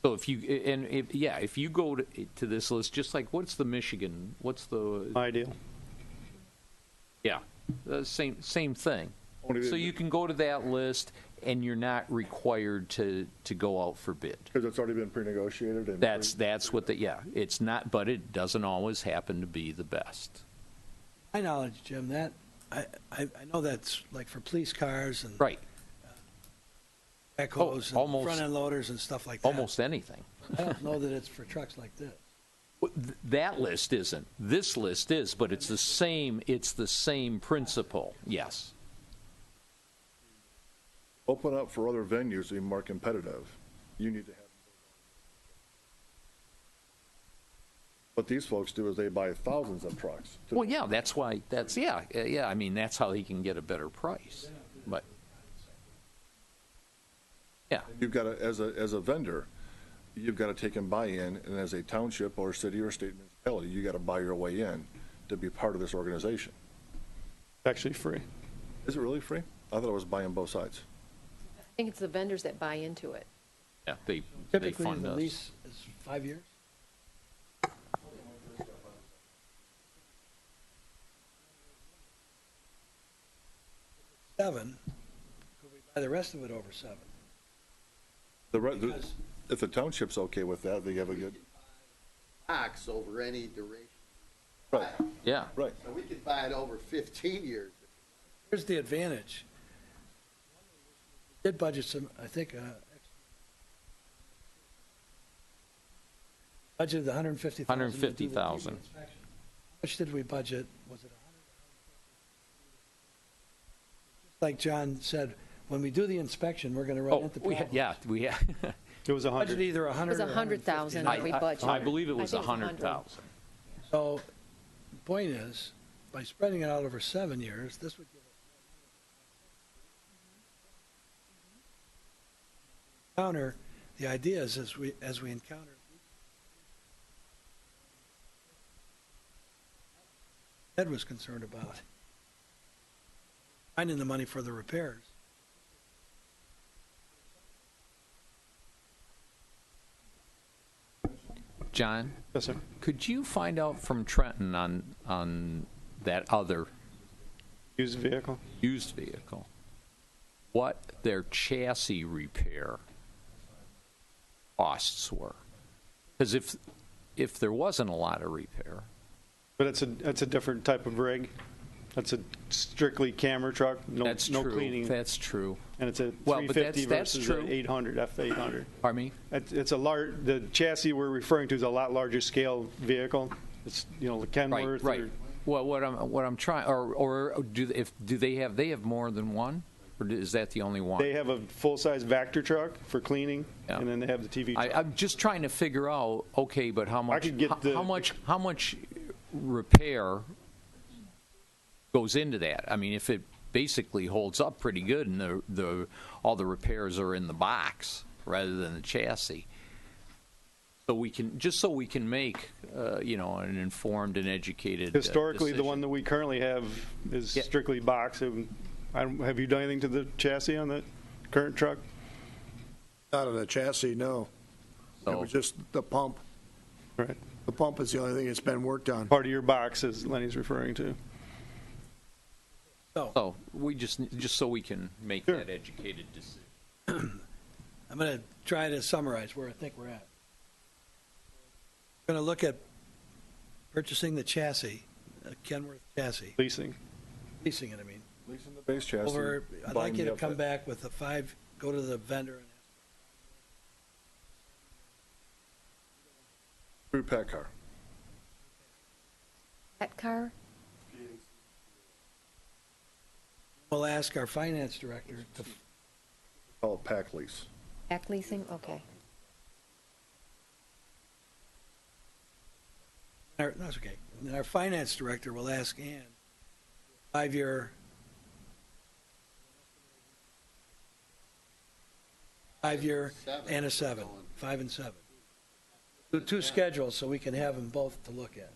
So if you go to this list, just like, what's the Michigan, what's the, Ideal. yeah, same thing. Only So the- you can go to that list and you're not required to go out for bid. Because it's already been pre-negotiated and. That's what it's not, but it doesn't always happen to be the best. My knowledge, Jim, that, I know that's like for police cars and Right, backhoes Oh, and almost- front-end loaders and stuff like that. almost anything. I don't know that it's for trucks like this. That list isn't. This list is, but it's the same principle, yes. Open up for other venues to be more competitive. You need to have. What these folks do is they buy thousands of trucks. Well, yeah, that's why, yeah, I mean, that's how he can get a better price, but, yeah. You've got to, as a vendor, you've got to take and buy in, and as a township or city or state municipality, you got to buy your way in to be part of this organization. Actually free. Is it really free? I thought it was buying both sides. I think it's the vendors that buy into it. Yeah, they Typically, fund the us. lease is 5 years. Seven, could we buy the rest of it over 7? Because- If the township's okay with that, they have a good, Box over any duration. right, Yeah, right. So we could buy it over 15 years. Here's the advantage. Did budget some, I think, budgeted 150,000. 150,000. How much did we budget? Was it 100? Like John said, when we do the inspection, we're going to run oh, into problems. we had, It was 100. Budget either 100 It was or 100,000 150. that we budgeted. I believe it was I think it was 100,000. So, the point is, by spreading it out over 7 years, this would give us counter. The idea is as we encounter Ed was concerned about finding the money for the repairs. John, Yes, sir. could you find out from Trenton on that other Used vehicle. used vehicle what their chassis repair costs were? Because if there wasn't a lot of repair, But it's a different type of rig. That's a strictly camera truck, no that's no true. cleaning. That's true. And it's a Well, but 350 that's versus true. an 800, F800. Pardon me? It's a large, the chassis we're referring to is a lot larger scale vehicle. It's, the Kenworth. Right. or- Well, what I'm trying, or do they have more than one, or is that the only one? They have a full-size Vector truck for cleaning, Yeah. and then they have the TV truck. I'm just trying to figure out. Okay, but how much? could get the- how much repair goes into that? I mean, if it basically holds up pretty good, and all the repairs are in the box rather than the chassis, so we can make an informed and educated. Historically, the decision. one that we currently have is Yeah. strictly box. Have you done anything to the chassis on the current truck? Not on the chassis, no. It So- was just the pump. Right. The pump is the only thing that's been worked on. Part of your box, as Lenny's referring to. So we just so we can make Sure. that educated decision. I'm going to try to summarize where I think we're at. We're going to look at purchasing the chassis, a Kenworth chassis, Leasing. leasing it, I mean. Leasing the base chassis. Over, I'd buying like you the to come outfit. back with go to the vendor and Through Pat Car. That car? we'll ask our finance director to, Call it Pack Lease. Back leasing? Okay. that's okay. And then our finance director will ask Ann, 5-year, 5-year and a 7, 5 and 7. Do 2 schedules so we can have them both to look at.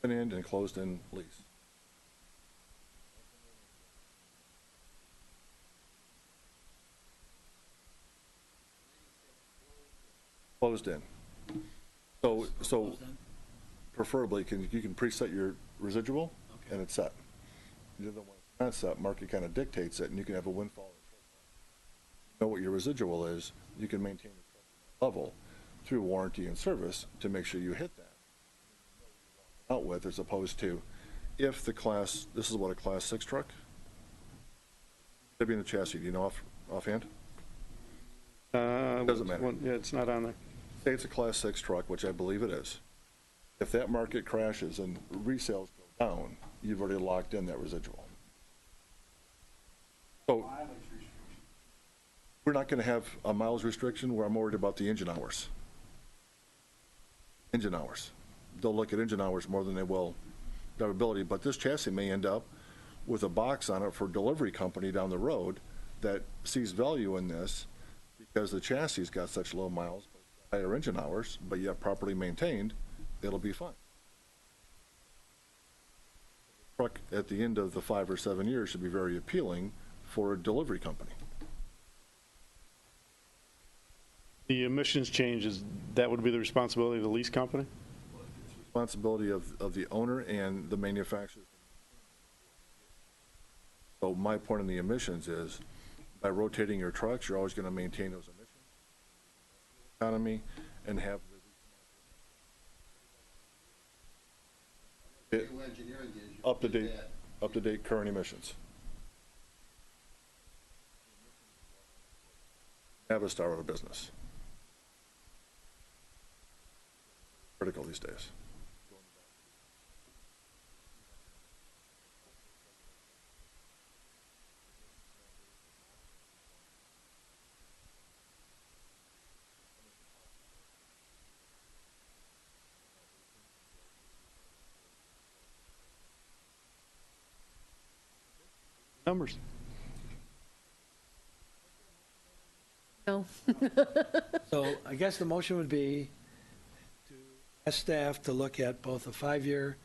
Open-end and closed-end lease. Closed-in. So preferably, you can preset your residual, and it's set. The other one, it's not set, market kind of dictates it, and you can have a windfall. You know what your residual is, you can maintain the level through warranty and service to make sure you hit that out with, as opposed to if the class, this is what a class 6 truck, it'd be in the chassis, do you know offhand? Doesn't matter. Yeah, it's not on there. Say it's a class 6 truck, which I believe it is. If that market crashes and resales go down, you've already locked in that residual. So we're not going to have a miles restriction where I'm worried about the engine hours. Engine hours. They'll look at engine hours more than they will drivability, but this chassis may end up with a box on it for a delivery company down the road that sees value in this because the chassis got such low miles, higher engine hours, but yet properly maintained, it'll be fine. Truck at the end of the 5 or 7 years should be very appealing for a delivery company. The emissions changes, that would be the responsibility of the lease company? Responsibility of the owner and the manufacturer. So my point on the emissions is, by rotating your trucks, you're always going to maintain those emissions, economy, and have New engineering gives you. up to date current emissions. have a star of a business. Critical these days. Numbers. No. So I guess the motion would be to ask staff to look at both a 5-year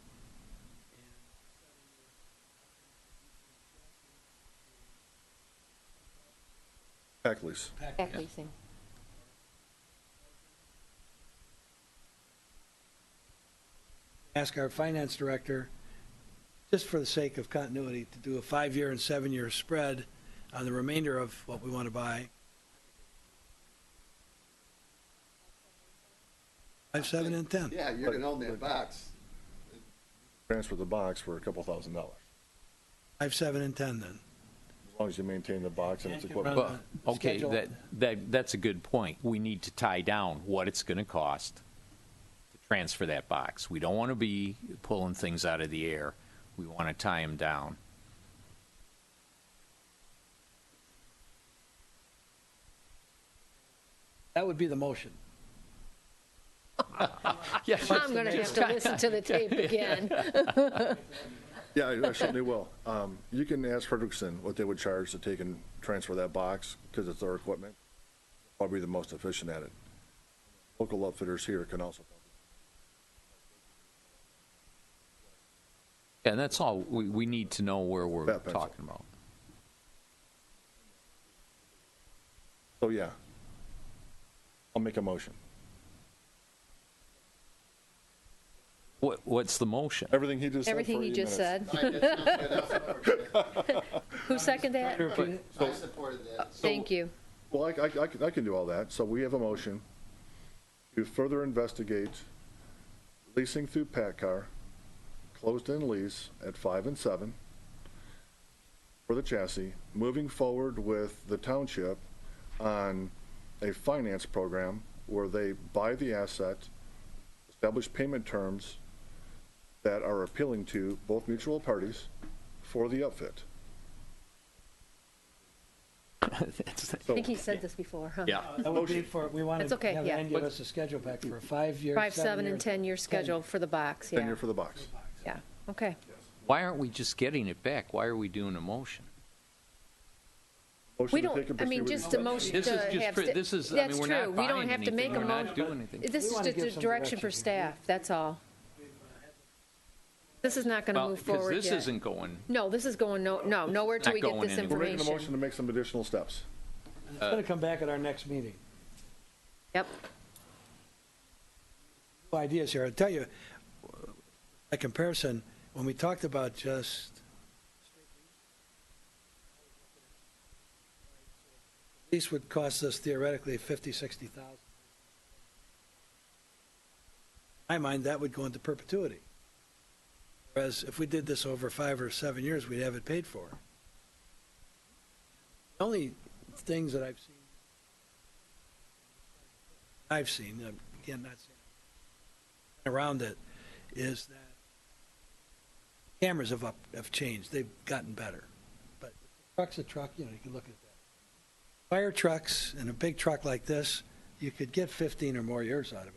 Pack lease. Back leasing. ask our finance director, just for the sake of continuity, to do a 5-year and 7-year spread on the remainder of what we want to buy. 5, 7, and 10. Yeah, you're gonna own that box. Transfer the box for a couple $1,000s, 5, 7, and 10 then. as long as you maintain the box and its Can't get equipment. run- Well, okay, schedule. that's a good point. We need to tie down what it's going to cost to transfer that box. We don't want to be pulling things out of the air. We want to tie them down. That would be the motion. Yes. I'm going to have to listen to the tape again. Yeah, I certainly will. You can ask Frederickson what they would charge to take and transfer that box, because it's their equipment. Probably the most efficient at it. Local outfitters here can also. And that's all. We need to know where we're Fat pencil. talking about. So, yeah. I'll make a motion. What's the motion? Everything he just said. Everything for you 8 just minutes. said. Who seconded that? I supported that. Thank you. Well, I can do all that. So we have a motion to further investigate leasing through PACCAR, closed-in lease at 5 and 7 for the chassis, moving forward with the township on a finance program where they buy the asset, establish payment terms that are appealing to both mutual parties for the upfit. That's- I think he said this before, huh? Yeah. That would be for, we want That's to okay, have yeah. Ann give us a schedule back for a 5-year, 5, 7, 7-year, and 10-year schedule for the box, yeah. 10-year for the box. Yeah, okay. Why aren't we just getting it back? Why are we doing a motion? Motion We to don't, take and I mean, proceed with just the- a motion This to is just have. for, sta- this is, I That's mean, we're true. not We don't buying have to make anything, a we're not motion. doing anything. This We is wanna just give a some direction for direction. staff, that's all. This is not going to Well, move because forward this yet. isn't going, No, this is going, nowhere till Not we get going this anywhere. We're making a motion information. to make some additional steps. It's going to come back at our next meeting. Yep, Ideas here. I'll tell you, by comparison, when we talked about just lease would cost us theoretically 50, 60,000. In my mind, that would go into perpetuity. Whereas if we did this over 5 or 7 years, we'd have it paid for. The only things that I've seen, again, not saying around it, is that cameras have changed. They've gotten better. But truck's a truck, you can look at that. Fire trucks and a big truck like this, you could get 15 or more years out of it.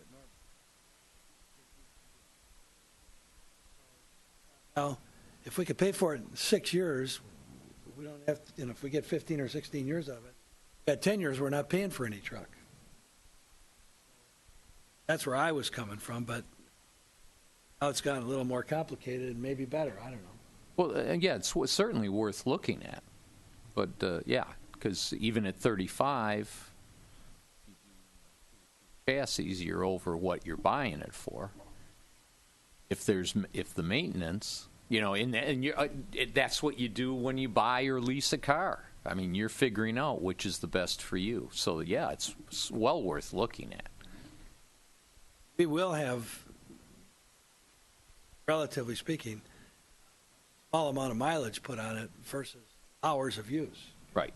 Now, if we could pay for it in 6 years, we don't have to, if we get 15 or 16 years of it, at 10 years, we're not paying for any truck. That's where I was coming from, but now it's gotten a little more complicated and maybe better. I don't know. well, yeah, it's certainly worth looking at. But, yeah, because even at 35, chassis, you're over what you're buying it for. If the maintenance, that's what you do when you buy or lease a car. I mean, you're figuring out which is the best for you. So, yeah, it's well worth looking at. We will have, relatively speaking, a small amount of mileage put on it versus hours of use. Right.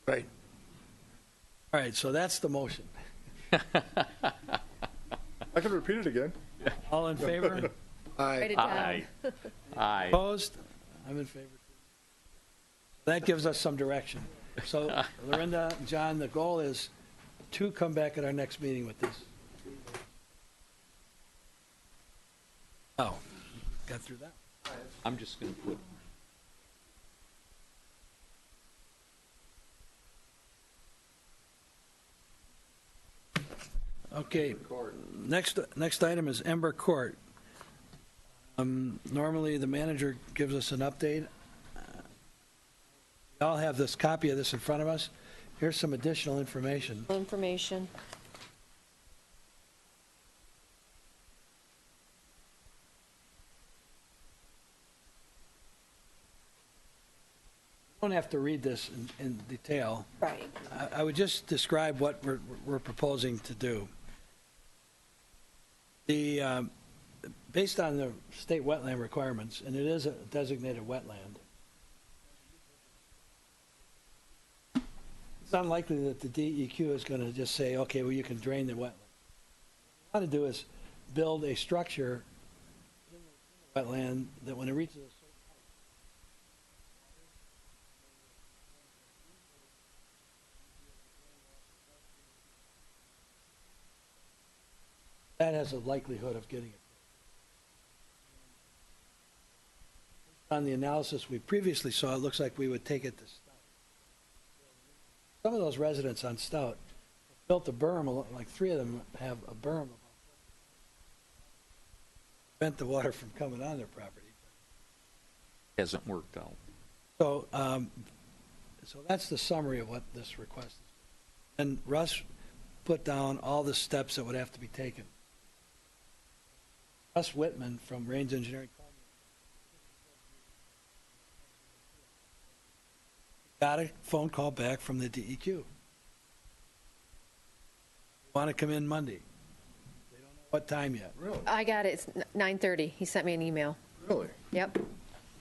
Right. All right, so that's the motion. I can repeat it again. All in favor? Write it down. Aye. Aye. Opposed? I'm in favor. That gives us some direction. So, Lorinda, John, the goal is to come back at our next meeting with this. Oh, got through that. I'm just going to put, Okay, next item is Ember Court. Normally, the manager gives us an update. We all have this copy of this in front of us. Here's some additional information. Information. You don't have to read this in detail. Right. I would just describe what we're proposing to do. Based on the state wetland requirements, and it is a designated wetland, it's unlikely that the DEQ is going to just say, okay, well, you can drain the wetland. What we want to do is build a structure in the wetland that when it reaches a certain that has a likelihood of getting it. On the analysis we previously saw, it looks like we would take it to Stout. Some of those residents on Stout built a berm, like 3 of them have a berm to prevent the water from coming on their property. hasn't worked out. So, so that's the summary of what this request is. And Russ put down all the steps that would have to be taken. Russ Whitman from Rains Engineering got a phone call back from the DEQ. Want to come in Monday. They don't know what time yet. Really? I got it. It's 9:30. He sent me an email. Really? Yep.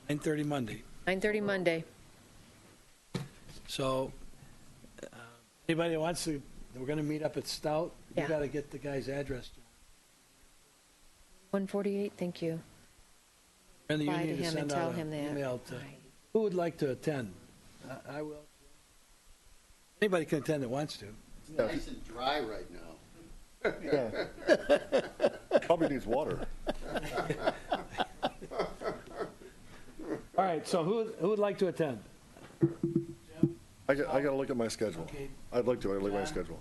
9:30 Monday. 9:30 Monday. So, anybody that wants to, we're going to meet up at Stout. You Yeah. got to get the guy's address. 148. Thank you. And you Reply need to to him and send tell out him an that. email to, Right. who would like to attend? I will. Anybody can attend that wants to. It's nice and dry right now. Yeah. Probably needs water. All right, so who would like to attend? I got to look at my schedule. Okay. I'd like to. I'd look at my schedule.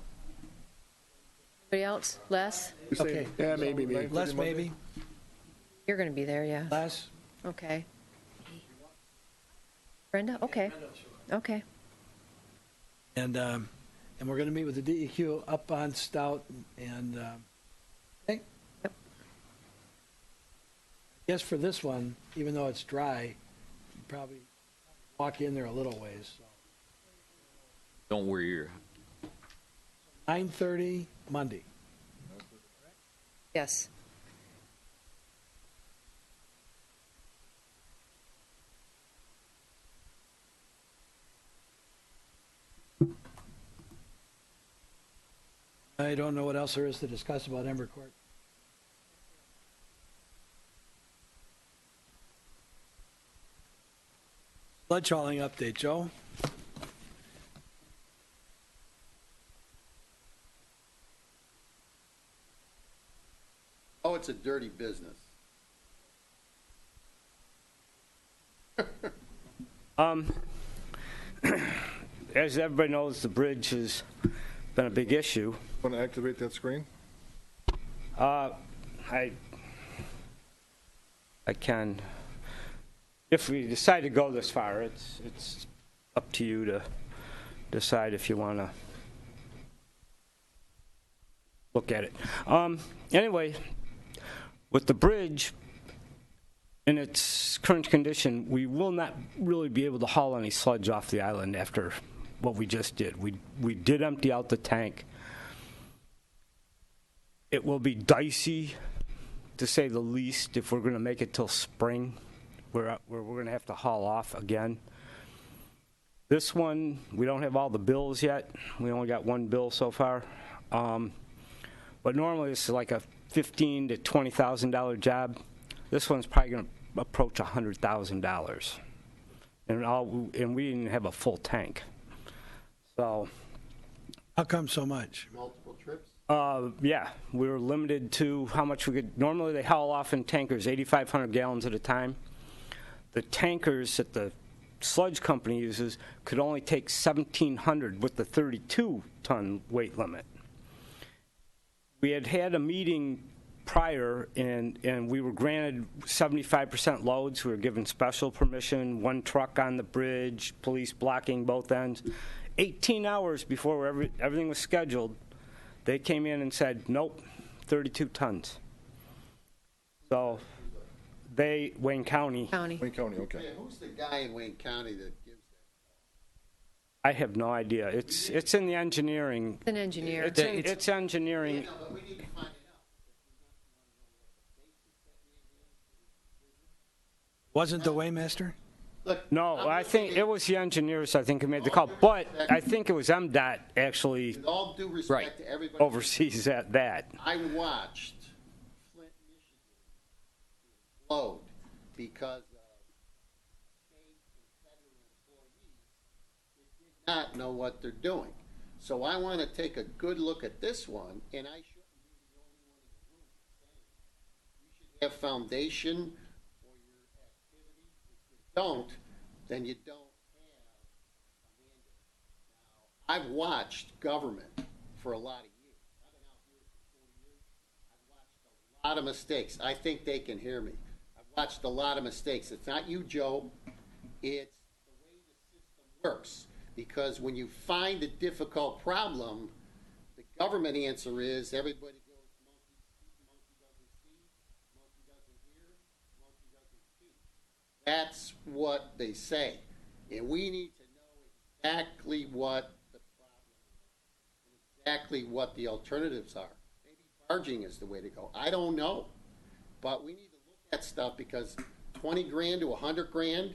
Anybody else? Les? You say- Okay. Yeah, maybe, maybe. 9:30 Les, Monday? maybe? You're going to be there, yeah. Les? Okay. Brenda? Okay. Okay. And we're going to meet with the DEQ up on Stout and, okay? Yep. I guess for this one, even though it's dry, you probably walk in there a little ways. So. Don't worry, you're 9:30 Monday. Yes. I don't know what else there is to discuss about Ember Court. Sludge hauling update, Joe? Oh, it's a dirty business. As everybody knows, the bridge has been a big issue. Want to activate that screen? I can, if we decide to go this far, it's up to you to decide if you want to look at it. Anyway, with the bridge in its current condition, we will not really be able to haul any sludge off the island after what we just did. We did empty out the tank. It will be dicey, to say the least, if we're going to make it till spring, where we're going to have to haul off again. This one, we don't have all the bills yet. We only got one bill so far. But normally this is like a $15,000 to $20,000 job. This one's probably going to approach $100,000. And we didn't have a full tank. So, How come so much? Multiple trips? yeah, we were limited to how much we could. Normally they haul off in tankers, 8,500 gallons at a time. The tankers that the sludge company uses could only take 1,700 with the 32-ton weight limit. We had a meeting prior, and we were granted 75% loads. We were given special permission, one truck on the bridge, police blocking both ends. 18 hours before everything was scheduled, they came in and said, nope, 32 tons. So Wayne County. Wayne County, okay. Yeah, who's the guy in Wayne County that gives I have no idea. It's in the engineering. An engineer. It's engineering. that? But we need to find it out. Wasn't the Waymaster? Look, No, I'm I think looking it was the engineers, I think, who made the call. But I think it was MDOT actually With all due respect Right. to everybody. oversees that. I watched Flint, Michigan explode because of state and federal employees that did not know what they're doing. So I want to take a good look at this one, and I shouldn't be the only one in the room saying you should have foundation for your activity. If you don't, then you don't have a mandate. Now, I've watched government for a lot of years. I've been out here for 40 years. I've watched a lot of mistakes. I think they can hear me. I've watched a lot of mistakes. It's not you, Joe. It's the way the system works. Because when you find a difficult problem, the government answer is everybody goes monkey doesn't see, monkey doesn't hear, monkey doesn't speak. That's what they say. And we need to know exactly what the problem is, and exactly what the alternatives are. Maybe barging is the way to go. I don't know. But we need to look at stuff because 20 grand to 100 grand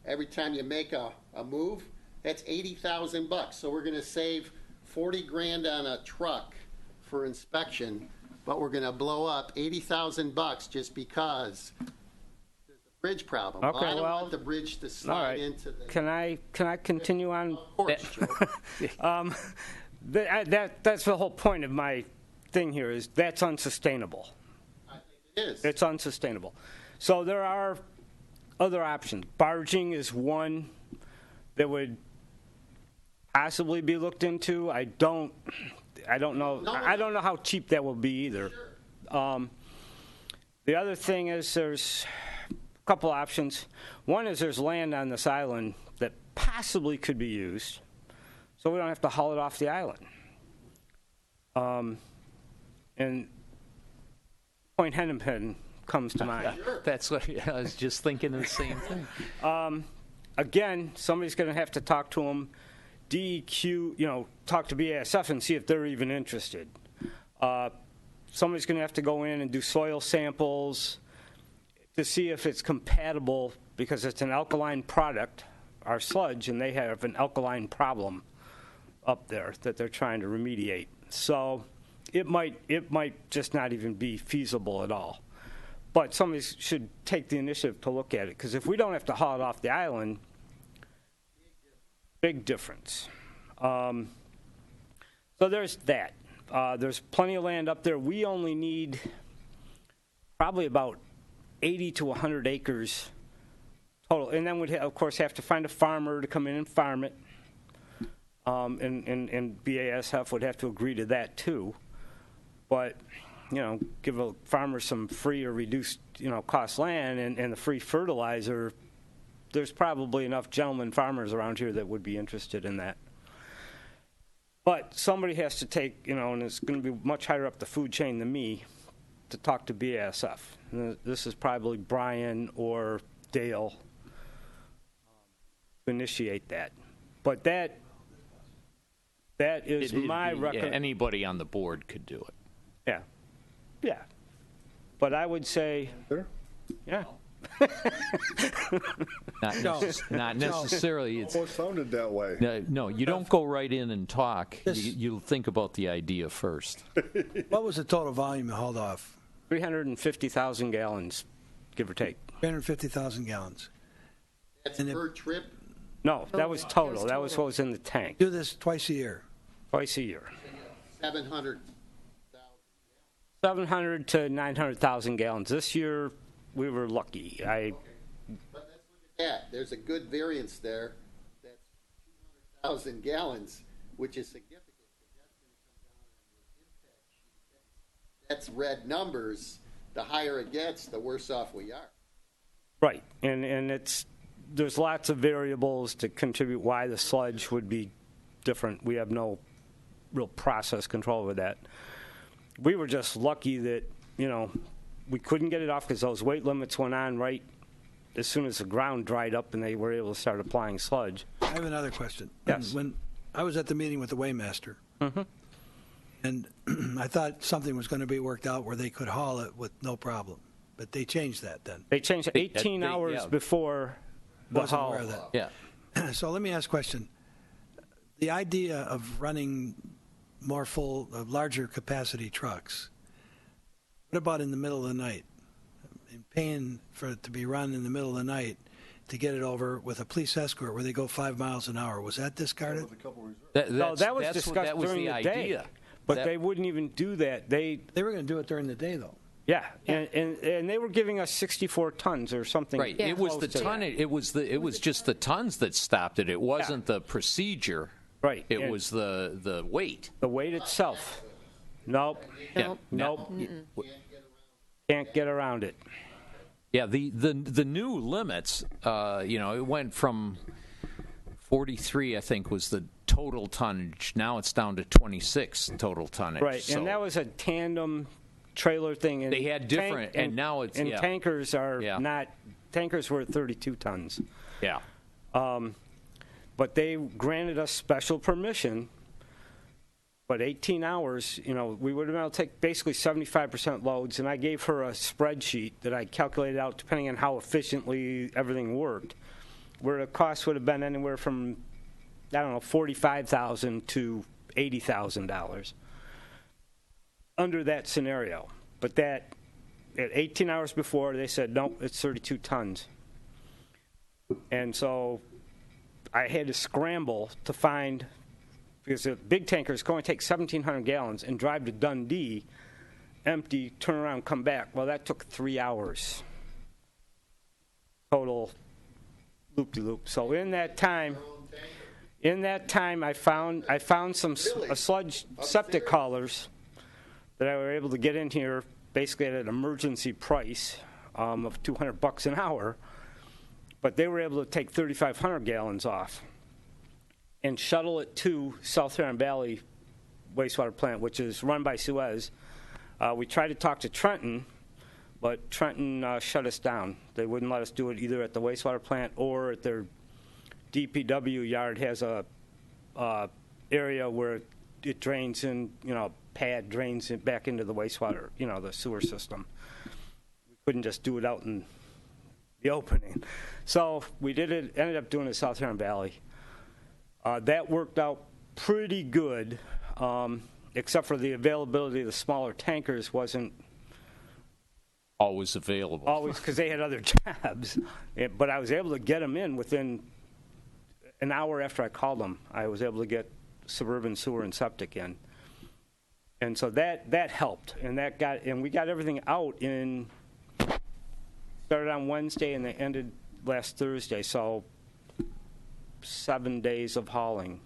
every time you make a move, that's $80,000. So we're going to save 40 grand on a truck for inspection, but we're going to blow up $80,000 just because there's a bridge problem. Okay, I don't well, want the bridge to All slide right. into the. Can I continue on? Of course, Joe. That's the whole point of my thing here is that's unsustainable. I think it is. It's unsustainable. So there are other options. Barging is one that would possibly be looked into. I don't know. I don't know how cheap that will be either. The other thing is there's a couple options. One is there's land on this island that possibly could be used, so we don't have to haul it off the island. And Point Hennepin comes to mind. That's what I was just thinking the same thing. Again, somebody's going to have to talk to them, DEQ, talk to BASF and see if they're even interested. Somebody's going to have to go in and do soil samples to see if it's compatible because it's an alkaline product, our sludge, and they have an alkaline problem up there that they're trying to remediate. So it might just not even be feasible at all. But somebody should take the initiative to look at it, because if we don't have to haul it off the island, big difference. So there's that. There's plenty of land up there. We only need probably about 80 to 100 acres total. And then we'd, of course, have to find a farmer to come in and farm it. And BASF would have to agree to that, too. But give a farmer some free or reduced, cost land and the free fertilizer, there's probably enough gentlemen farmers around here that would be interested in that. But somebody has to take, and it's going to be much higher up the food chain than me, to talk to BASF. And this is probably Brian or Dale to initiate that. But that is my recommendation. Anybody on the board could do it. Yeah. But I would say, There? yeah. Not necessarily. It's, Almost sounded that way. no, you don't go right in and talk. This- You'll think about the idea first. What was the total volume you hauled off? 350,000 gallons, give or take. 350,000 gallons. That's And it- per trip? No, that was total. That was what was in the tank, Do this twice a year. twice a year. 700,000. 700 to 900,000 gallons. This year, we were lucky. But let's look at that. There's a good variance there. That's 200,000 gallons, which is significant. Because that's going to come down on your impact sheet. That's red numbers. The higher it gets, the worse off we are. Right, and there's lots of variables to contribute why the sludge would be different. We have no real process control over that. We were just lucky that, we couldn't get it off because those weight limits went on right as soon as the ground dried up and they were able to start applying sludge. I have another question. Yes. When I was at the meeting with the weighmaster, and I thought something was going to be worked out where they could haul it with no problem, but they changed that then. They changed it 18 hours yeah. before the Wasn't haul. aware of that. Yeah. So let me ask a question. The idea of running more full, larger capacity trucks, what about in the middle of the night? And paying for it to be run in the middle of the night to get it over with a police escort where they go 5 miles an hour. Was that discarded? No, that was discussed that was during the day. idea. But That- they wouldn't even do that. They were going to do it during the day, though. Yeah, and they were giving us 64 tons or something. Right. Yeah. It was the close to that. ton. It was just the tons that stopped it. It wasn't the procedure. Right. It and was the weight. the weight itself. Nope. Nope. Nope. Can't get around it. Yeah. The new limits. It went from 43, I think, was the total tonnage. Now it's down to 26 total tonnage. Right, So and that was a tandem trailer thing. And They had different, and now it's- and yeah. tankers are Yeah. not. Tankers were at 32 tons, yeah. but they granted us special permission. But 18 hours, we would have been able to take basically 75% loads, and I gave her a spreadsheet that I calculated out depending on how efficiently everything worked, where the cost would have been anywhere from, $45,000 to $80,000 under that scenario. But that, at 18 hours before, they said, nope, it's 32 tons. And so I had to scramble to find, because the big tankers can only take 1,700 gallons and drive to Dundee, empty, turn around, come back. Well, that took 3 hours total loop-de-loop. So in that time, I found some a sludge septic haulers that I were able to get in here basically at an emergency price of $200 an hour, but they were able to take 3,500 gallons off and shuttle it to South Huron Valley wastewater plant, which is run by Suez. We tried to talk to Trenton, but Trenton shut us down. They wouldn't let us do it either at the wastewater plant or at their DPW yard. Has a area where it drains in, pad drains it back into the wastewater, the sewer system. We couldn't just do it out in the opening. So we ended up doing it in South Huron Valley. That worked out pretty good, except for the availability of the smaller tankers wasn't Always available. always, because they had other jobs. But I was able to get them in within an hour after I called them. I was able to get suburban sewer and septic in. And so that helped, and we got everything out started on Wednesday and they ended last Thursday, so 7 days of hauling.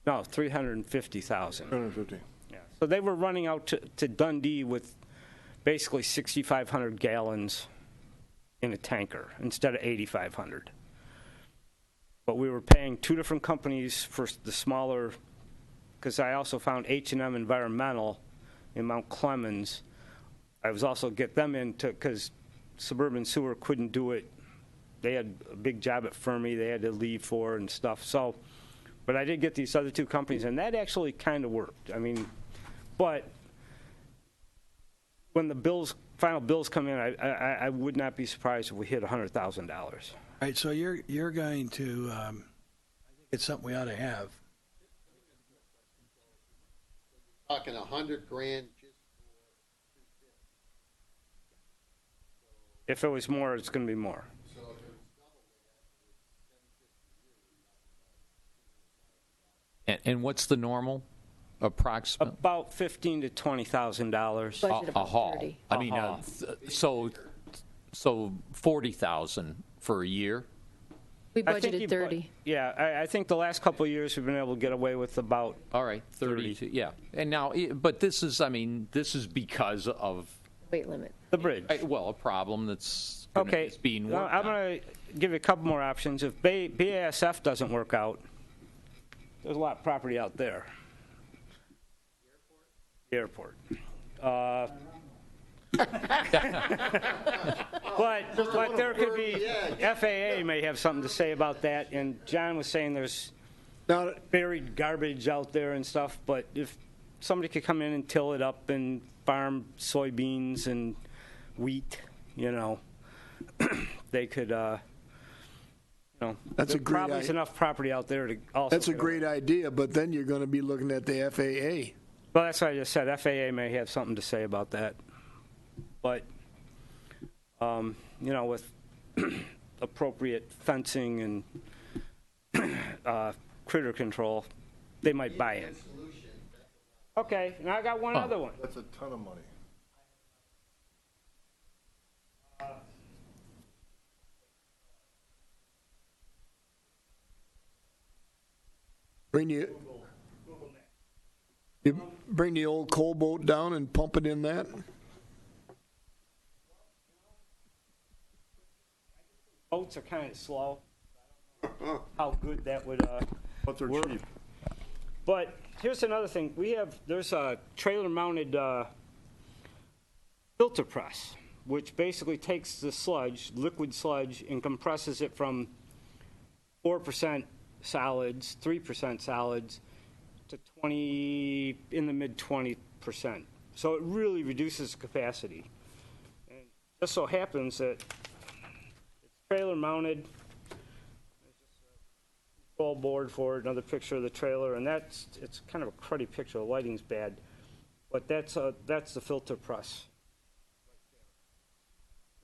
No, 350,000. 250. Yeah. So they were running out to Dundee with basically 6,500 gallons in a tanker instead of 8,500. But we were paying two different companies for the smaller, because I also found H&M Environmental in Mount Clemens. I was also get them into, because Suburban Sewer couldn't do it. They had a big job at Fermi they had to leave for and stuff. So, but I did get these other two companies, and that actually kind of worked. I mean, but when the final bills come in, I would not be surprised if we hit $100,000. All right, so you're going to, I think it's something we ought to have. Talking $100,000 just If it was more, it's going to be more. so if it was double that, And what's the normal approximate? About $15,000 to $20,000. Budget A about haul. 30. I mean, so 40,000 for a year? We I think budgeted 30. Yeah, I think the last couple of years we've been able to get away with about. All right, 30, yeah. And now, but this is, I mean, this is because of, Weight limit. The bridge. well, a problem that's Okay. it's being Well, worked I'm on. going to give you a couple more options. If BASF doesn't work out, there's a lot of property out there. The airport. But there could be, FAA may have something to say about that, and John was saying there's Now, buried garbage out there and stuff, but if somebody could come in and till it up and farm soybeans and wheat, they could, That's a there great probably is idea. enough property out there to also. That's a get great idea, but then you're going to be looking at the FAA. Well, that's what I just said. FAA may have something to say about that. But, with appropriate fencing and critter control, they might buy in. Okay, and I got one other one. That's a ton of money. You bring the old coal boat down and pump it in that? Boats are kind of slow. How good that would But they're work. cheap. But here's another thing. There's a trailer-mounted filter press, which basically takes the sludge, liquid sludge, and compresses it from 4% solids, 3% solids, to 20, in the mid 20%. So it really reduces capacity. And just so happens that it's trailer-mounted. Control board for it, another picture of the trailer, and it's kind of a cruddy picture. The lighting's bad, but that's the filter press.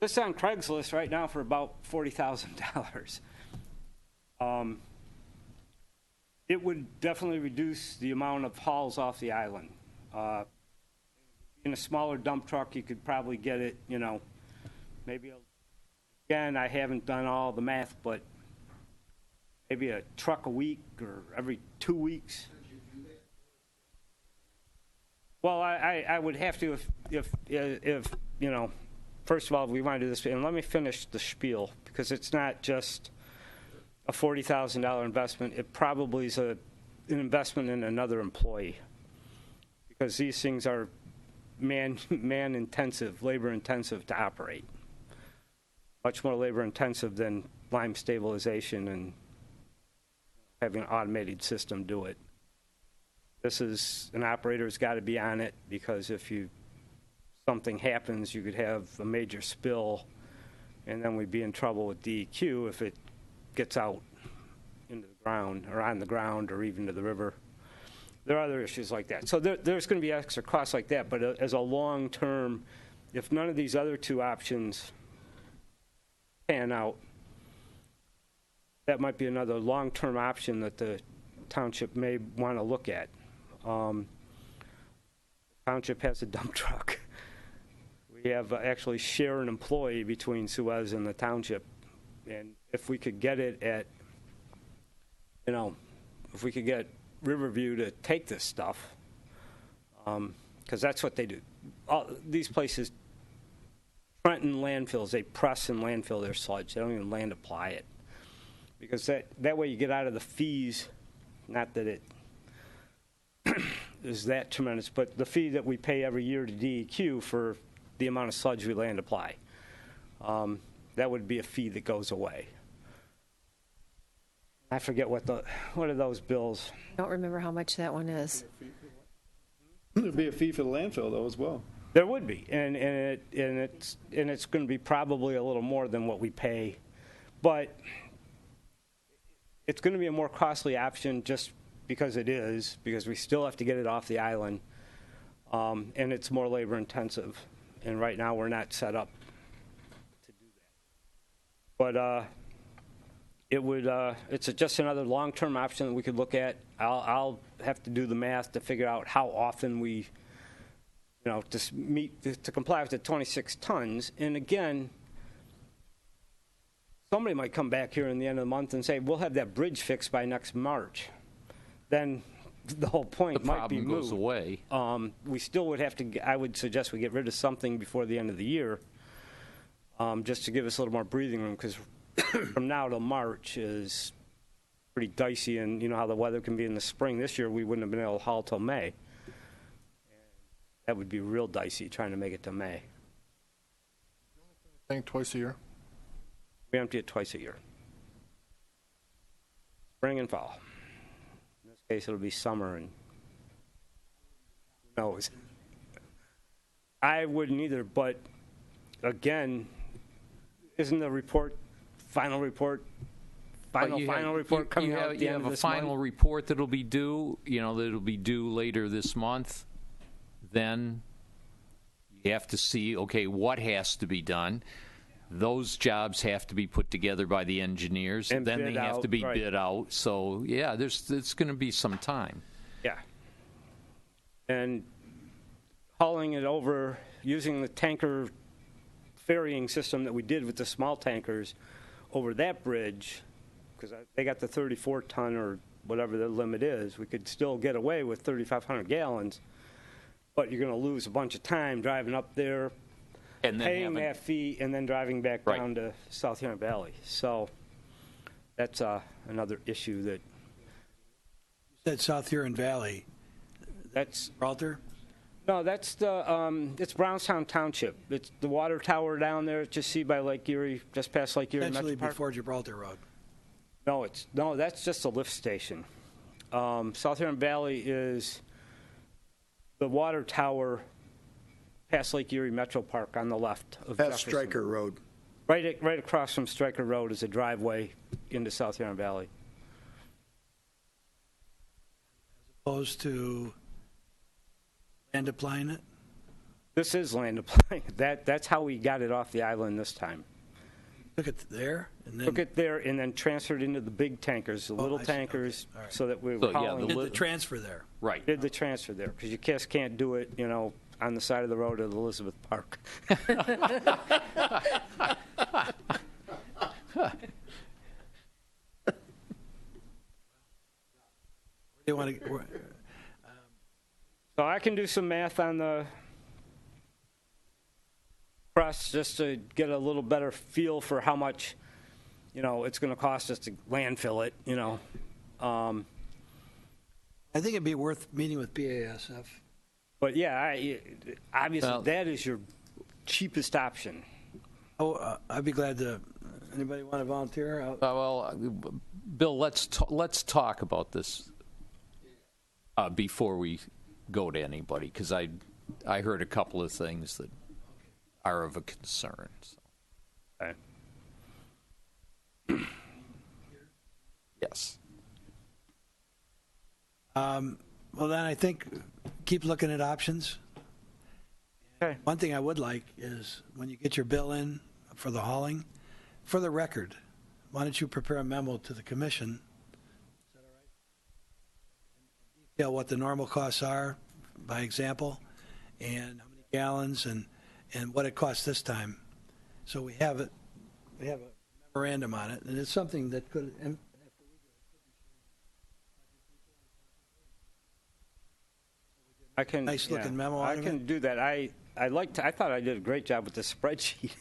This is on Craigslist right now for about $40,000. It would definitely reduce the amount of hauls off the island. In a smaller dump truck, you could probably get it, maybe. Again, I haven't done all the math, but maybe a truck a week or every 2 weeks. Well, I would have to if first of all, if we want to do this, and let me finish the spiel, because it's not just a $40,000 investment. It probably is an investment in another employee, because these things are man-intensive, labor-intensive to operate. Much more labor-intensive than lime stabilization and having an automated system do it. This is, an operator's got to be on it, because if something happens, you could have a major spill, and then we'd be in trouble with DEQ if it gets out into the ground, or on the ground, or even to the river. There are other issues like that. So there's going to be extra costs like that, but as a long-term, if none of these other two options pan out, that might be another long-term option that the township may want to look at. The township has a dump truck. We have actually share an employee between Suez and the township. And if we could get it at, if we could get Riverview to take this stuff, because that's what they do. These places, Trenton landfills, they press and landfill their sludge. They don't even land apply it. Because that way you get out of the fees, not that it is that tremendous, but the fee that we pay every year to DEQ for the amount of sludge we land apply. That would be a fee that goes away. I forget what are those bills? I don't remember how much that one is. There'd be a fee for the landfill, though, as well. There would be, and it's going to be probably a little more than what we pay, but it's going to be a more costly option just because because we still have to get it off the island, and it's more labor intensive, and right now we're not set up to do that. But it's just another long-term option that we could look at. I'll have to do the math to figure out how often we, to comply with the 26 tons. And again, somebody might come back here in the end of the month and say, we'll have that bridge fixed by next March. Then the whole point might be problem moot. goes away. We still would have to, I would suggest we get rid of something before the end of the year, just to give us a little more breathing room, because from now till March is pretty dicey, and you know how the weather can be in the spring. This year we wouldn't have been able to haul till May. That would be real dicey trying to make it to May. I think twice a year. We empty it twice a year. Spring and fall. In this case, it'll be summer, and who knows. I wouldn't either, but again, isn't the final report coming out at the end of this month? You have a final report that'll be due, that'll be due later this month. Then you have to see, okay, what has to be done. Those jobs have to be put together by the engineers. And then bid they have out, to be right. bid out. So, yeah, it's going to be some time. Yeah. And hauling it over, using the tanker ferrying system that we did with the small tankers over that bridge, because they got the 34-ton or whatever the limit is, we could still get away with 3,500 gallons, but you're going to lose a bunch of time driving up there, And then paying that fee, and then driving back Right. down to South Huron Valley. So that's another issue that Said South Huron Valley. that's. Gibraltar? No, that's it's Brownstown Township. It's the water tower down there, just see by Lake Erie, just past Lake Erie. Essentially Metro Park. before Gibraltar Road. No, that's just a lift station. South Huron Valley is the water tower past Lake Erie Metro Park on the left of Past Jefferson. Stryker Road. Right across from Stryker Road is a driveway into South Huron Valley. Opposed to land applying it? This is land applying. That's how we got it off the island this time. Took it there and then Took it there and then transferred into the big tankers, the little I see. tankers, Okay. All right. so that we So, were yeah, hauling. did the transfer there. Right. Did the transfer there, because you just can't do it, on the side of the road at Elizabeth Park. They want to. So I can do some math on the press just to get a little better feel for how much, it's going to cost us to landfill it, I think it'd be worth meeting with BASF. But yeah, obviously Well- that is your cheapest option. Oh, I'd be glad to. Anybody want to volunteer? Bill, let's talk about this before we go to anybody, because I heard a couple of things that are of a concern. So. Okay. Yes. Well, then I think keep looking at options. Okay. One thing I would like is when you get your bill in for the hauling, for the record, why don't you prepare a memo to the commission? Is that all right? Detail what the normal costs are, by example, and how many gallons and what it costs this time. So we have it. We have a memorandum on it, and it's something that could. And I can Nice looking memo out I of can it. do that. I thought I did a great job with the spreadsheet.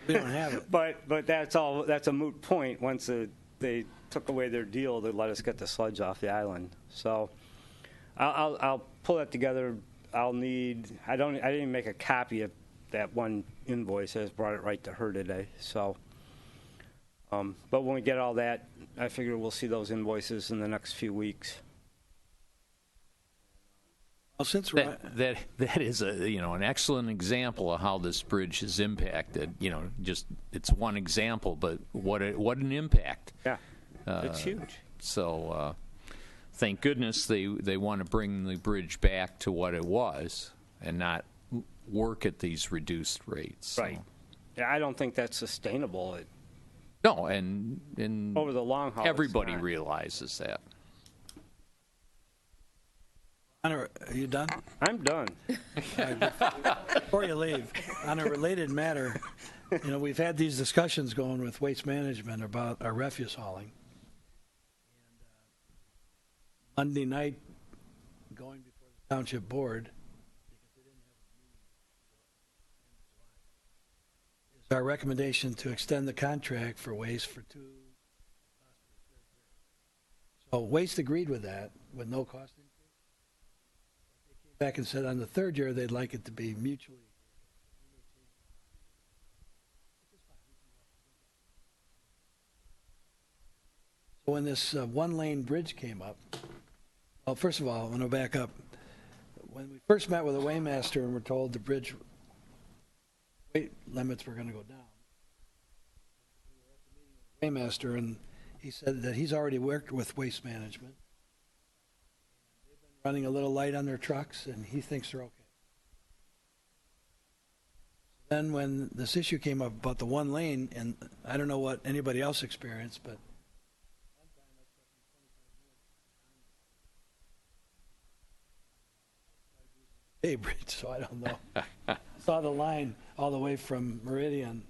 we don't have it. But that's a moot point. Once they took away their deal, they let us get the sludge off the island. So I'll pull that together. I didn't even make a copy of that one invoice. I just brought it right to her today. So, but when we get all that, I figure we'll see those invoices in the next few weeks. Well, since we're, That is an excellent example of how this bridge is impacted. Just it's one example, but what an impact. Yeah, it's huge. So thank goodness they want to bring the bridge back to what it was and not work at these reduced rates. So. Right. Yeah, I don't think that's sustainable. No, and Over the long haul, it's everybody not. realizes that. are you done? I'm done. Before you leave, on a related matter, we've had these discussions going with Waste Management about our refuse hauling. And, Monday night, going before the Township Board, because they didn't have a meeting is our recommendation to extend the contract for Waste for 2, possibly 3rd year. So Waste agreed with that, with no cost increase. They came back and said on the 3rd year, they'd like it to be mutually. So when this one-lane bridge came up, well, first of all, I want to back up. When we first met with the weighmaster and were told the bridge weight limits were going to go down, we were at the meeting with the weighmaster, and he said that he's already worked with Waste Management. They've been running a little light on their trucks, and he thinks they're okay. Then when this issue came up about the one lane, and I don't know what anybody else experienced, but bridge, so I don't know. I saw the line all the way from Meridian.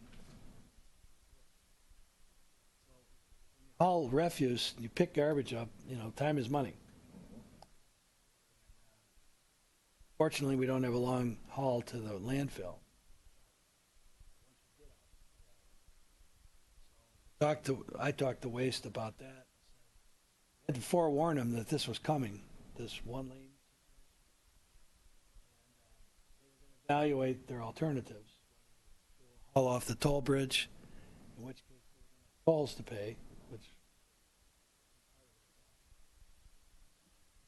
Haul refuse, you pick garbage up, time is money. Fortunately, we don't have a long haul to the landfill. I talked to Waste about that. I had to forewarn them that this was coming, this one lane. Evaluate their alternatives. Haul off the toll bridge, in which case they're going to have tolls to pay,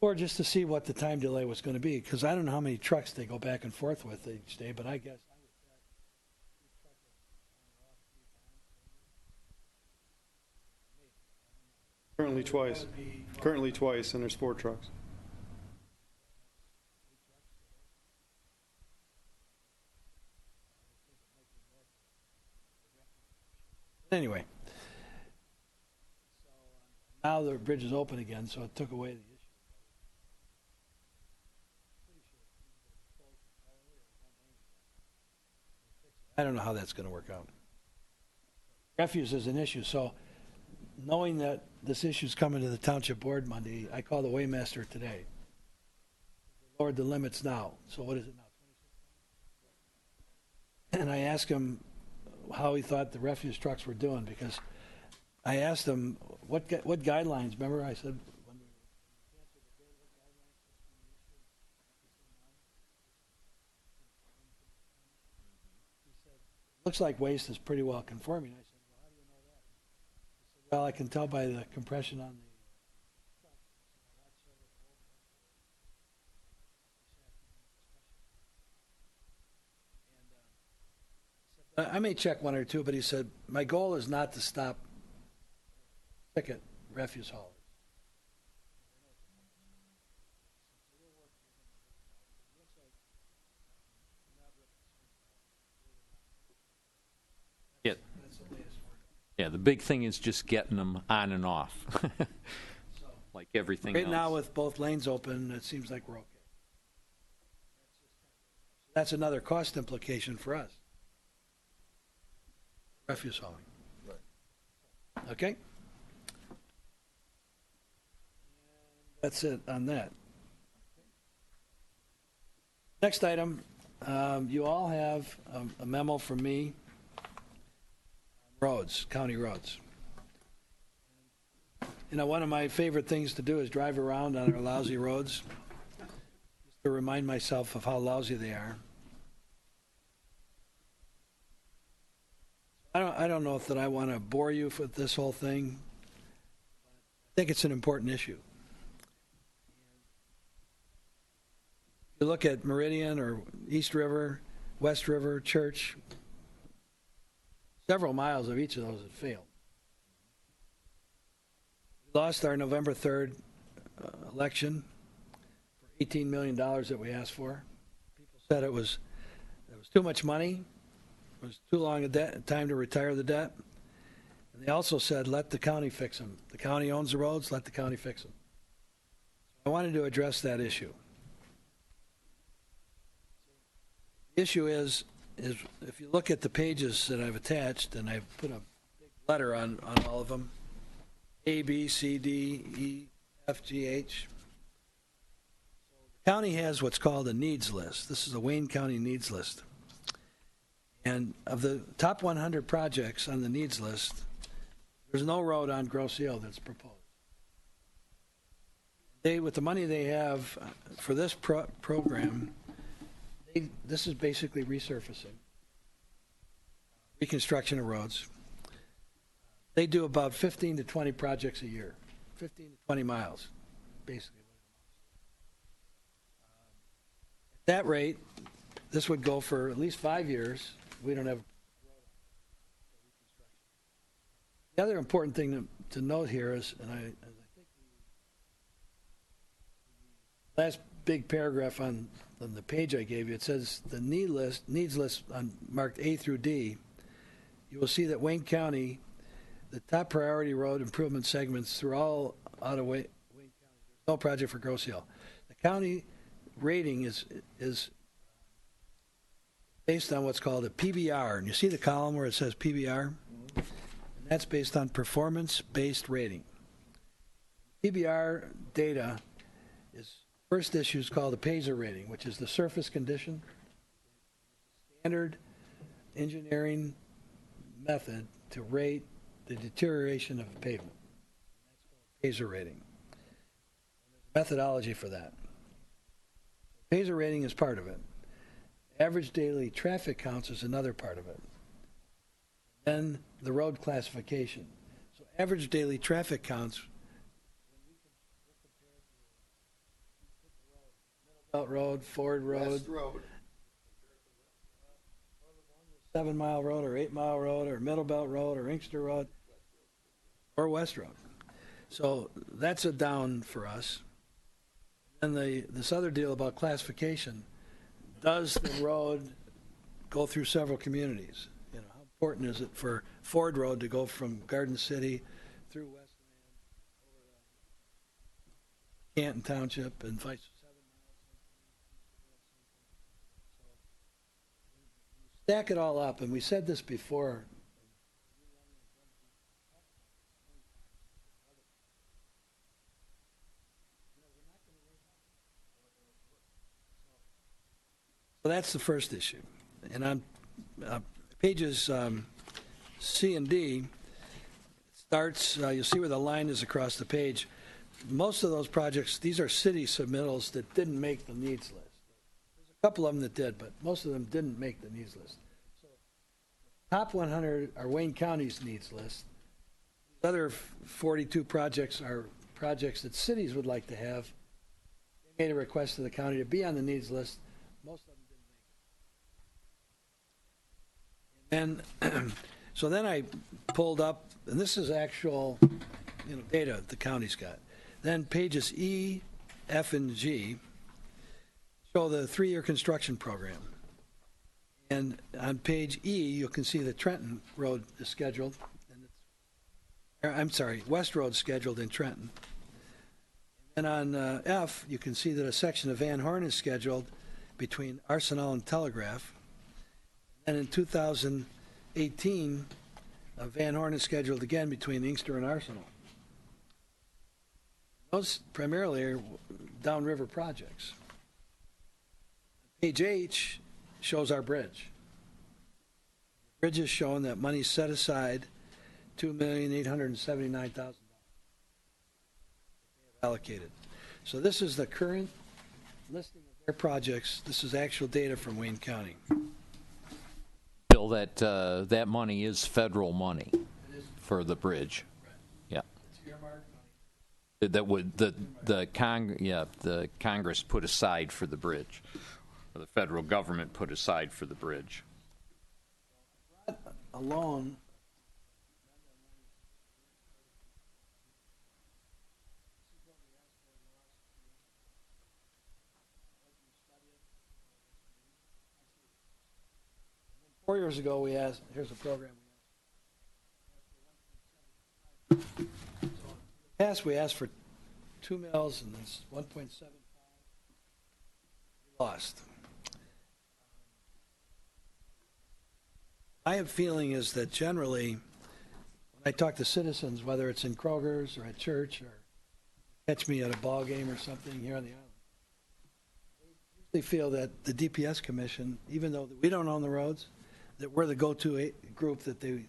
or just to see what the time delay was going to be, because I don't know how many trucks they go back and forth with each day, but I guess Currently twice, and there's 4 trucks. anyway. So now the bridge is open again, so it took away the issue. I don't know how that's going to work out. Refuse is an issue, so knowing that this issue is coming to the township board Monday, I called the weighmaster today. They lowered the limits now, so what is it now, 26? And I asked him how he thought the refuse trucks were doing, because I asked him, what guidelines, remember I said, when we canceled the bid, what guidelines was being issued? He said, looks like Waste is pretty well conforming. I said, well, how do you know that? He said, well, I can tell by the compression on the truck. I may check one or two, but he said, my goal is not to stop ticket refuse haulers. Yeah, the big thing is just getting them on and off, like everything else. Right now, with both lanes open, it seems like we're okay. That's another cost implication for us. Refuse hauling. Right. Okay? That's it on that. Next item, you all have a memo from me. Roads, county roads. You know, one of my favorite things to do is drive around on our lousy roads, just to remind myself of how lousy they are. I don't know if that I want to bore you with this whole thing. I think it's an important issue. If You look at Meridian or East River, West River, Church, several miles of each of those have failed. We lost our November 3rd election for $18 million that we asked for. People said it was too much money, it was too long a time to retire the debt. And they also said, let the county fix them. The county owns the roads, let the county fix them. I wanted to address that issue. The issue is if you look at the pages that I've attached, and I've put a big letter on all of them, A, B, C, D, E, F, G, H. The county has what's called a needs list. This is a Wayne County needs list. And of the top 100 projects on the needs list, there's no road on Grosse Hill that's proposed. With the money they have for this program, this is basically resurfacing, reconstruction of roads. They do about 15 to 20 projects a year, 15 to 20 miles, basically. At that rate, this would go for at least 5 years. We don't have. The other important thing to note here is, and I think the last big paragraph on the page I gave you, it says the needs list on marked A through D. You will see that Wayne County, the top priority road improvement segments through all out of Wayne County. There's no project for Grosse Hill. The county rating is based on what's called a PBR, and you see the column where it says PBR. And that's based on performance-based rating. PBR data is. First issue is called a PASER rating, which is the surface condition, standard engineering method to rate the deterioration of a pavement. That's called PASER rating. There's a methodology for that. PASER rating is part of it. Average daily traffic counts is another part of it. Then the road classification. So average daily traffic counts. Belt Road, Ford Road, West Road. 7 Mile Road or 8 Mile Road or Middle Belt Road or Inkster Road or West Road. So that's a down for us. And this other deal about classification, does the road go through several communities? You know, how important is it for Ford Road to go from Garden City through Westland over to Canton Township and vice versa? Stack it all up, and we said this before. So that's the first issue. And on pages C and D, starts, you'll see where the line is across the page. Most of those projects, these are city submittals that didn't make the needs list. A couple of them that did, but most of them didn't make the needs list. So top 100 are Wayne County's needs list. The other 42 projects are projects that cities would like to have. They made a request to the county to be on the needs list. Most of them didn't make it. And so then I pulled up, and this is actual data the county's got. Then pages E, F, and G show the 3-year construction program. And on page E, you can see that Trenton Road is scheduled. West Road's scheduled in Trenton. And on F, you can see that a section of Van Horn is scheduled between Arsenal and Telegraph. And in 2018, Van Horn is scheduled again between Inkster and Arsenal. Those primarily are downriver projects. Page H shows our bridge. The bridge is showing that money set aside $2,879,000 allocated. So this is the current listing of their projects. This is actual data from Wayne County. Bill, that money is federal money for the bridge. Right. Yeah. It's earmarked money. That would, the Congress put aside for the bridge, or the federal government put aside for the bridge. Alone, 4 years ago, we asked, here's a program. In the past, we asked for 2 mils, and it's 1.75. Lost. My feeling is that generally, when I talk to citizens, whether it's in Kroger's or at church or catch me at a ball game or something here on the island, they feel that the DPS Commission, even though we don't own the roads, that we're the go-to group that they,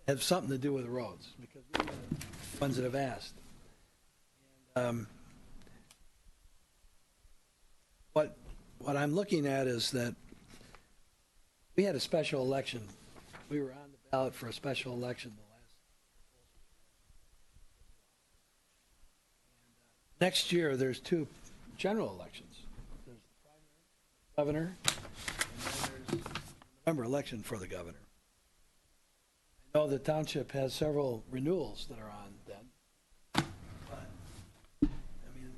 have something to do with the roads, because we're the ones that have asked. And, what I'm looking at is that we had a special election. We were on the ballot for a special election the last. Next year, there's 2 general elections. There's the primary, governor, and then there's a November election for the governor. I know the township has several renewals that are on then. But, I mean, in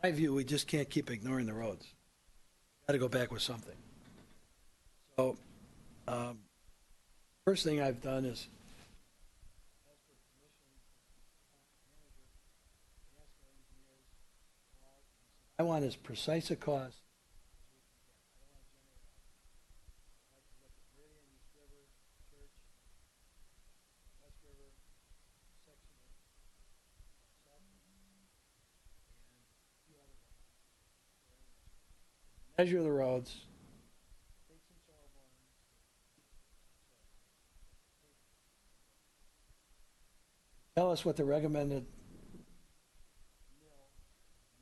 my view, we just can't keep ignoring the roads. Got to go back with something. So, first thing I've done is I want as precise a cost. Measure the roads. Tell us what the recommended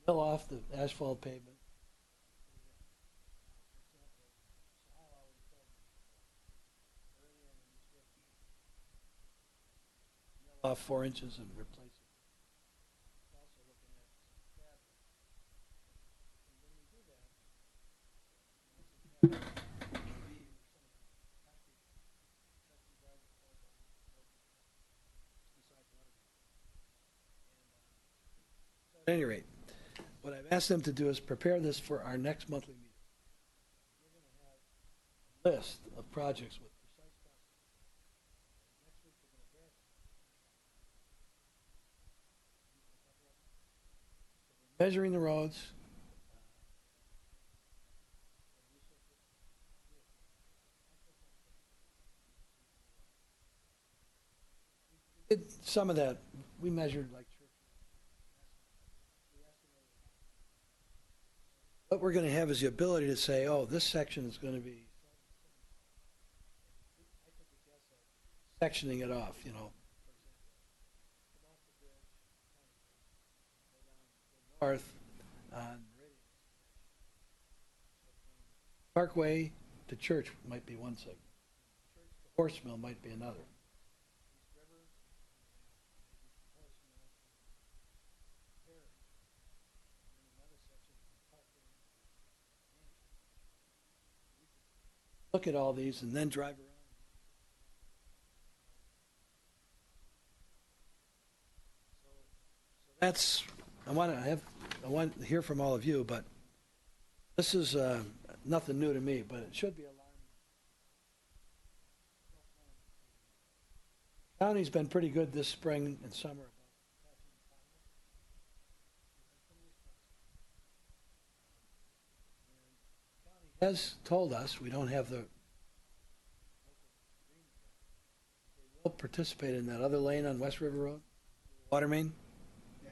mill off the asphalt pavement. Mill off 4 inches and replace it. At any rate, what I've asked them to do is prepare this for our next monthly meeting. We're going to have a list of projects with precise costs. Next week we're going to draft it. Measuring the roads. We did some of that. We measured like. What we're going to have is the ability to say, oh, this section is going to be, sectioning it off, north on Parkway to Church might be one segment. Church to Horse Mill might be another. Look at all these and then drive around. So that's, I want to hear from all of you, but this is nothing new to me, but it should be alarming. The county's been pretty good this spring and summer. Has told us we don't have the will participate in that other lane on West River Road, water main. Yeah,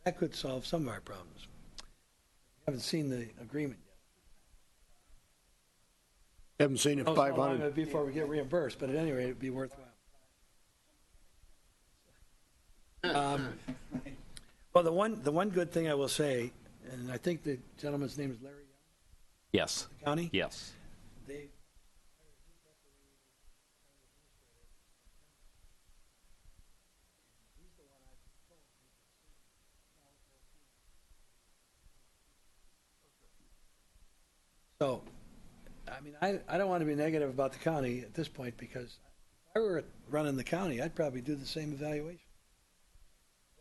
that could solve some of our problems. We haven't seen the agreement yet. Haven't seen it. How long 500. it'd be before we get reimbursed, but at any rate, it'd be worthwhile. Well, the one good thing I will say, and I think the gentleman's name is Larry. Yes. The county? Yes. They So, I mean, I don't want to be negative about the county at this point, because if I were running the county, I'd probably do the same evaluation.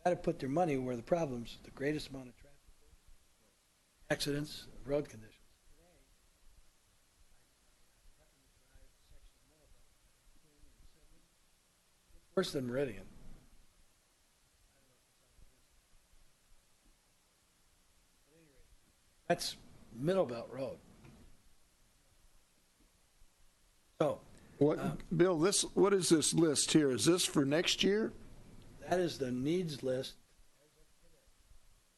Got to put their money where the problems, the greatest amount of traffic, accidents, road conditions. Worse than Meridian. That's Middle Belt Road. So, What, Bill, what is this list here? Is this for next year? that is the needs list.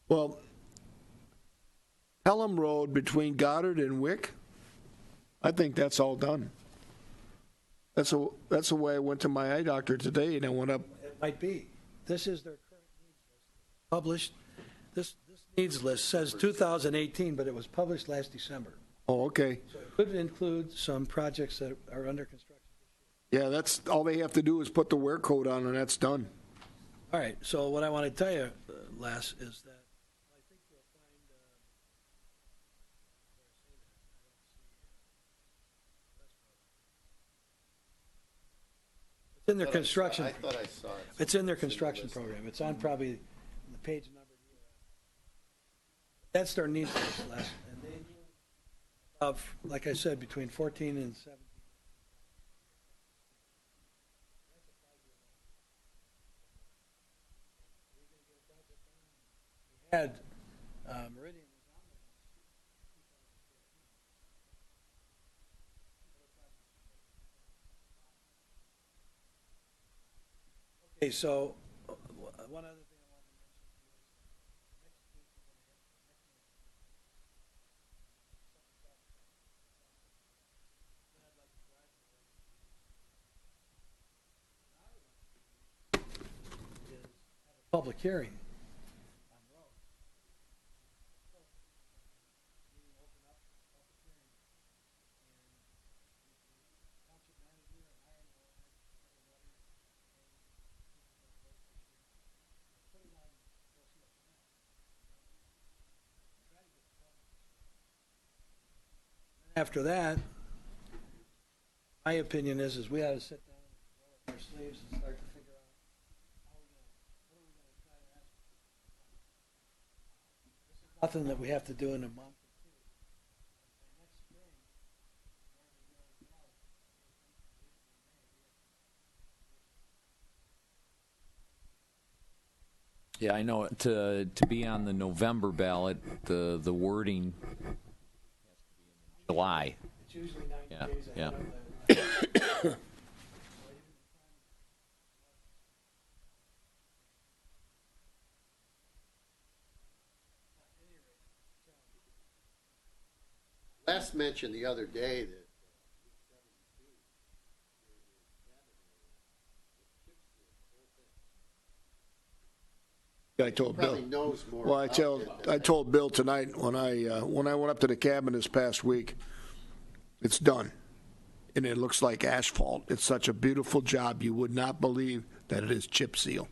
Well, Pelham Road between Goddard and Wick, I think that's all done. That's the way I went to my eye doctor today, and I went up. It might be. This is their current needs list. Published. This needs list says 2018, but it was published last December. Oh, okay. So it could include some projects that are under construction. Yeah, that's all they have to do is put the wear code on, and that's done. All right, so what I want to tell you, Les, is that I think you'll find, it's in their construction. I thought I saw it. It's in their construction program. It's on probably the page number. That's their needs list, Les. And they do, like I said, between 14 and 17. Had Meridian was on there. Okay, so one other thing I want to mention to you is next week we're going to have a public hearing. After that, my opinion is we ought to sit down and roll up our sleeves and start to figure out how we're going to, what are we going to try to ask. This is nothing that we have to do in a month or two. By next spring, Yeah, I know. To be on the November ballot, the wording has to be in July. it's usually 90 Yeah, days ahead yeah. of the. Les mentioned the other day that I told Bill. probably knows more. Well, about it. I told Bill tonight when I went up to the cabin this past week, it's done, and it looks like asphalt. It's such a beautiful job. You would not believe that it is chip seal.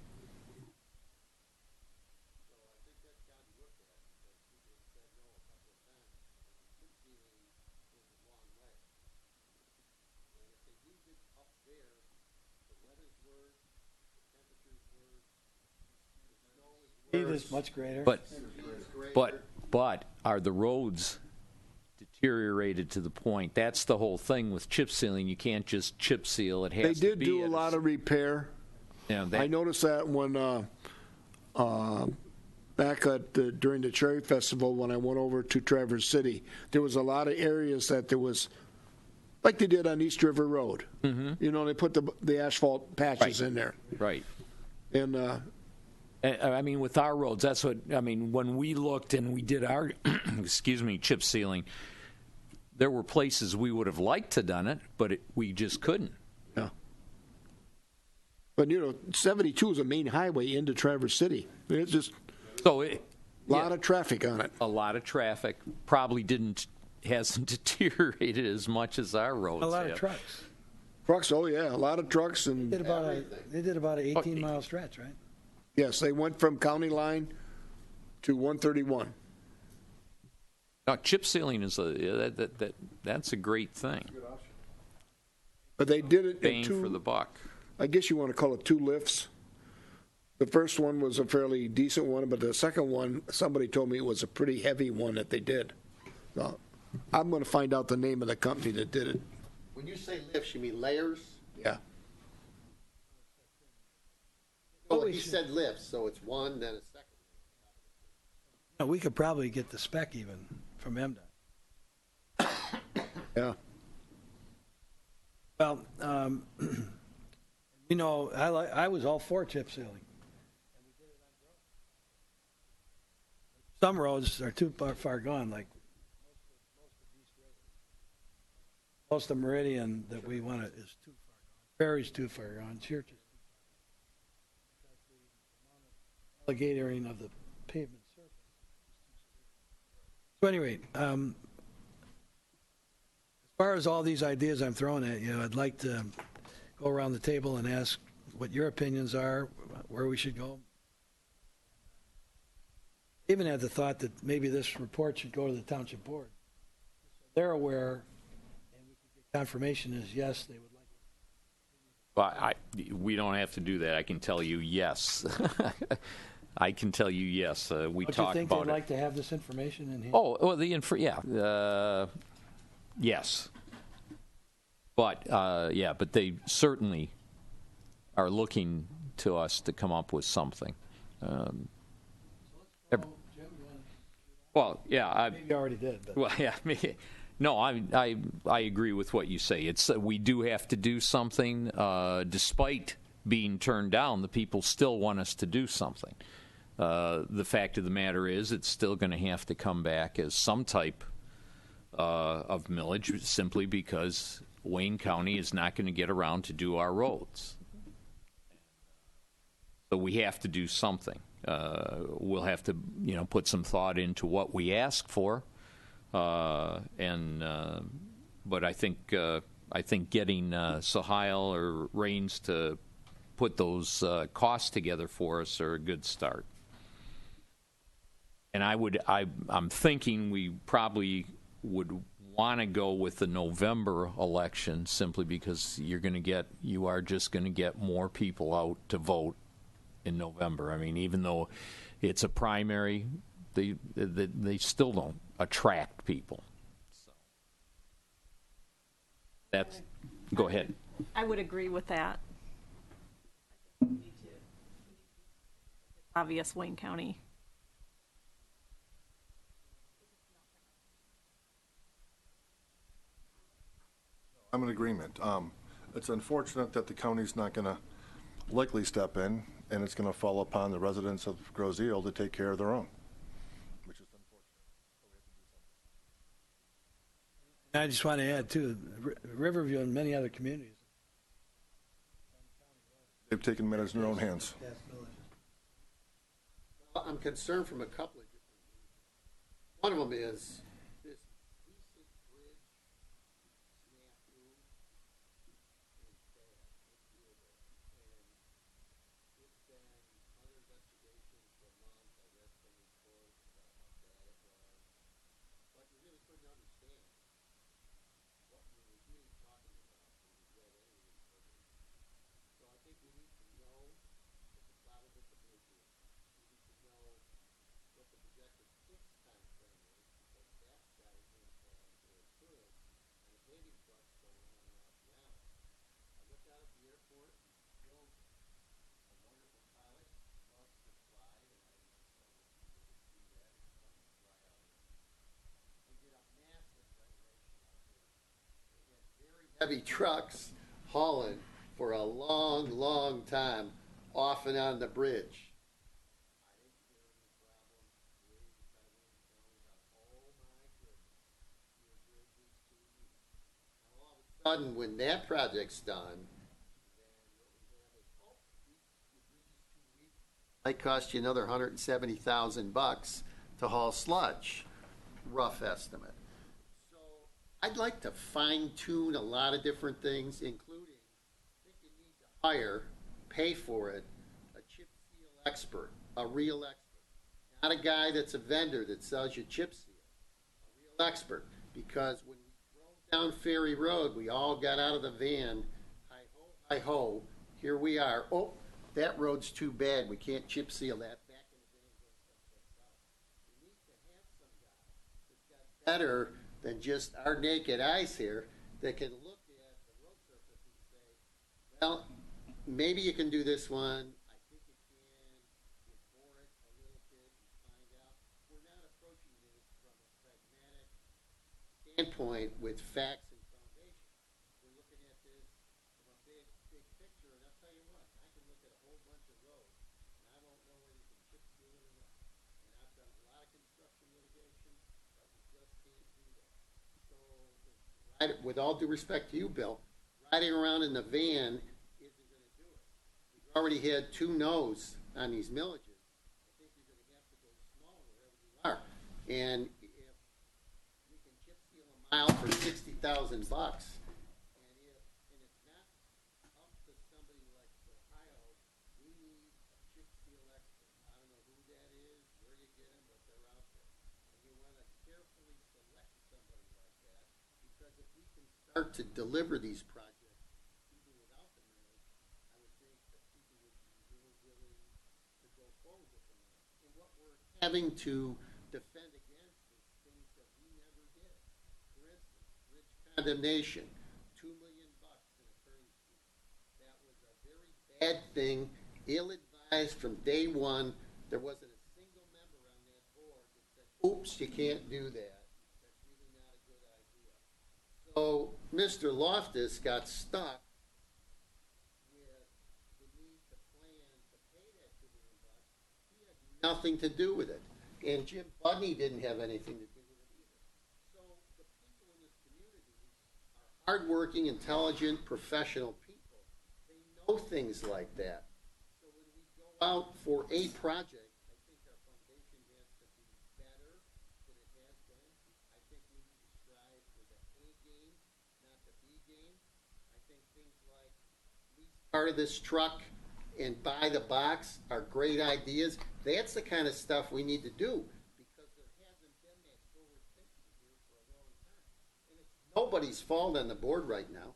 Speed is much greater. But are the roads deteriorated to the point? That's the whole thing with chip sealing. You can't just chip seal. It has They to did be do a at lot of repair. Yeah, I noticed that when back during the Cherry Festival when I went over to Traverse City, there was a lot of areas that there was, like they did on East River Road. Mm-hmm. You know, they put the asphalt patches in there. right. And I mean, with our roads, that's what I mean. When we looked and we did our, excuse me, chip sealing, there were places we would have liked to done it, but we just couldn't. yeah. But you know, 72 is a main highway into Traverse City. It's just So a lot of traffic on it. a lot of traffic. Probably hasn't deteriorated as much as our roads. A lot of have. trucks. Trucks, oh yeah, a lot of trucks and They did about an 18-mile stretch, right? yes, they went from county line to 131. Now, chip sealing is that's a great thing. But they did it in Bang for the two, buck. I guess you want to call it two lifts. The first one was a fairly decent one, but the second one, somebody told me it was a pretty heavy one that they did. So I'm going to find out the name of the company that did it. When you say lifts, you mean layers? Yeah. Oh, he said lifts, so it's one, then a second. No, we could probably get the spec even from MDOT. Yeah. Well, you know, I was all for chip sealing. Some roads are too far gone, like most of Meridian that we want is too far gone. Prairie's too far gone. Church is too far gone. Alligatoring of the pavement surface. So anyway, as far as all these ideas I'm throwing at you, I'd like to go around the table and ask what your opinions are, where we should go. Even had the thought that maybe this report should go to the township board. They're aware, and we could get confirmation is yes, they would like it. Well, we don't have to do that. I can tell you yes. I can tell you yes. We Don't you talked think about they'd it. like to have this information in here? Oh, well, yes. But but they certainly are looking to us to come up with something. Well, yeah. Maybe you already did, but Well, yeah. No, I agree with what you say. It's we do have to do something. Despite being turned down, the people still want us to do something. The fact of the matter is, it's still going to have to come back as some type of millage, simply because Wayne County is not going to get around to do our roads. So we have to do something. We'll have to, put some thought into what we ask for, but I think getting Sahil or Rains to put those costs together for us are a good start. And I'm thinking we probably would want to go with the November election, simply because you are just going to get more people out to vote in November. I mean, even though it's a primary, they still don't attract people. So that's. Go ahead. I would agree with that. Obvious Wayne County. I'm in agreement. It's unfortunate that the county's not going to likely step in, and it's going to fall upon the residents of Groseal to take care of their own, which is unfortunate. I just want to add too, Riverview and many other communities. They've taken matters in their own hands. Well, I'm concerned from a couple of different reasons. One of them is this recent bridge snafu is bad. It's real bad. And it's been under investigation for months. I read some reports about how bad it was. But you really couldn't understand what we were really talking about when you read any of the information. So I think we need to know what the problem with the bridge is. We need to know what the projected fix time frame is, because that's got an impact or could on the paving trucks going on and off the island. I looked out at the airport, and Bill, a wonderful pilot, loves to fly, and I myself would be able to do that. It's fun to fly out here. We did a massive renovation out here. They had very heavy trucks hauling for a long, long time off and on the bridge. I didn't hear any problems raised by Wayne County about, oh my goodness, your bridge is too weak. Now all of a sudden, when that project's done, then what we have is, oh, your bridge is too weak. Might cost you another $170,000 to haul sludge, rough estimate. So I'd like to fine tune a lot of different things, including I think you need to hire, pay for it, a chip seal expert, a real expert. Not a guy that's a vendor that sells you chip seal. A expert, because when we drove down Ferry Road, we all got out of the van, hi-ho, hi-ho, here we are. Oh, that road's too bad, we can't chip seal that. Back in the van, go someplace else. We need to have some guy that's got better than just our naked eyes here that can look at the road surface and say, well, maybe you can do this one. I think you can. You bore it a little bit and find out. We're not approaching this from a pragmatic standpoint with facts and foundation. We're looking at this from a big picture. And I'll tell you what, I can look at a whole bunch of roads and I won't know whether you can chip seal it or not. And I've done a lot of construction litigation, but we just can't do that. So, with all due respect to you, Bill, riding around in the van isn't going to do it. We've already had 2 no's on these millages. I think you're going to have to go small wherever you are. And if we can chip seal a mile for $60,000, and it's not up to somebody like Ohio, we need a chip seal expert. I don't know who that is, where you get them, but they're out there. And you want to carefully select somebody like that, because if we can start to deliver these projects even without the millage, I would think that people would be really willing to go forward with the millage. And what we're having to defend against is things that we never did. For instance, bridge condemnation, $2 million in attorney's fees. That was a very bad thing, ill-advised from day one. There wasn't a single member on that board that said, oops, you can't do that. That's really not a good idea. So Mr. Loftus got stuck with the need to plan to pay that $2 million. He had nothing to do with it. And Jim Budney didn't have anything to do with it either. So the people in this community are hardworking, intelligent, professional people. They know things like that. So when we go out for a project, I think our foundation has to be better than it has been. I think we need to strive for the A game, not the B game. I think things like lease part of this truck and buy the box are great ideas. That's the kind of stuff we need to do, because there hasn't been that forward thinking here for a long time. And it's nobody's fault on the board right now.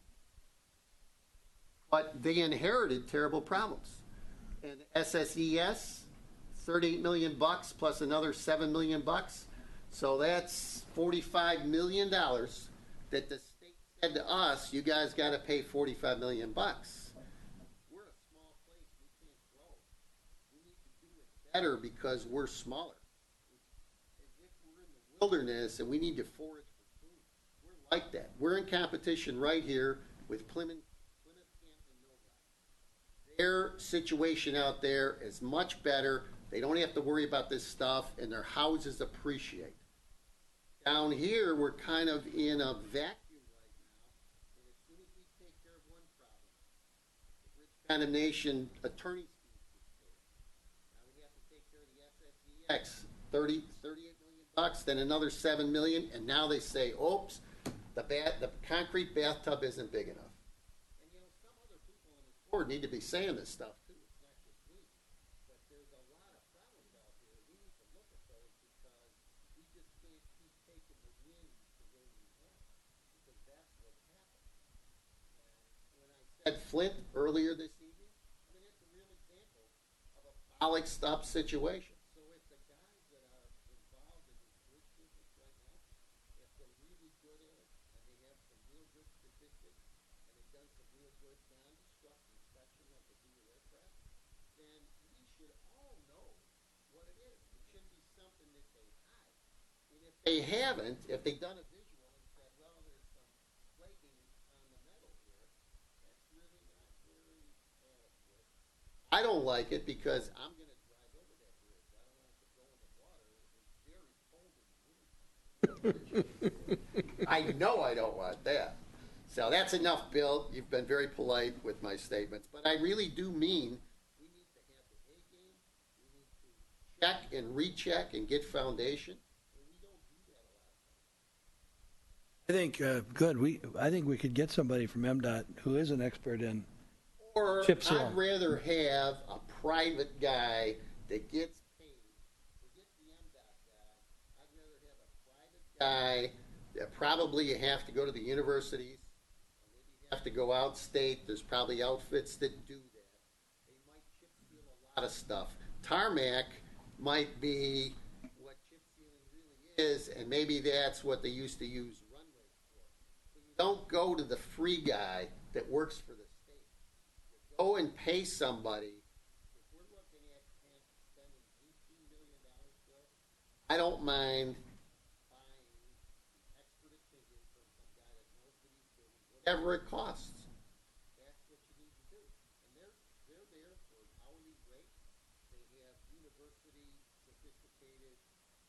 But they inherited terrible problems. And SSES, $38 million plus another $7 million. So that's $45 million that the state said to us, you guys got to pay $45 million. Better because we're smaller. As if we're in the wilderness and we need to forage for food. We're like that. We're in competition right here with Plymouth, Camp, and Novi. Their situation out there is much better. They don't have to worry about this stuff, and their houses appreciate. Down here, we're kind of in a vacuum right now, and as soon as we take care of one problem, the bridge condemnation attorney's $38 million, then another $7 million, and now they say, oops, the concrete bathtub isn't big enough. And you know, some other people on this board need to be saying this stuff too. It's not just me. But there's a lot of problems out here. We need to look at those, because we just can't keep taking the wins the way we have, because that's what happened. And when I said Flint earlier this evening, I mean, it's a real example of a bollocksed up situation. They haven't, if they've done a visual and said, well, there's some flaking on the metal here, that's really not very adequate. I don't like it because I'm going to drive over that bridge. I don't want to go in the water. It's very cold in the winter. I know I don't want that. So that's enough, Bill. You've been very polite with my statements. But I really do mean we need to have the A game. We need to check and recheck and get foundation. I think, good. I think we could get somebody from MDOT who is an expert in chip seal. I'd rather have a private guy that gets paid. Forget the MDOT guy. I'd rather have a private guy that probably you have to go to the universities, maybe you have to go outstate. There's probably outfits that do that. They might chip seal a lot of stuff. Tarmac might be what chip sealing really is, and maybe that's what they used to use runways for. So you don't go to the free guy that works for the state. You go and pay somebody. If we're looking at spending $18 million for it, I don't mind buying an expert opinion from some guy that knows what he's doing, whatever it costs. That's what you need to do. And they're there for an hourly rate. They have university sophisticated,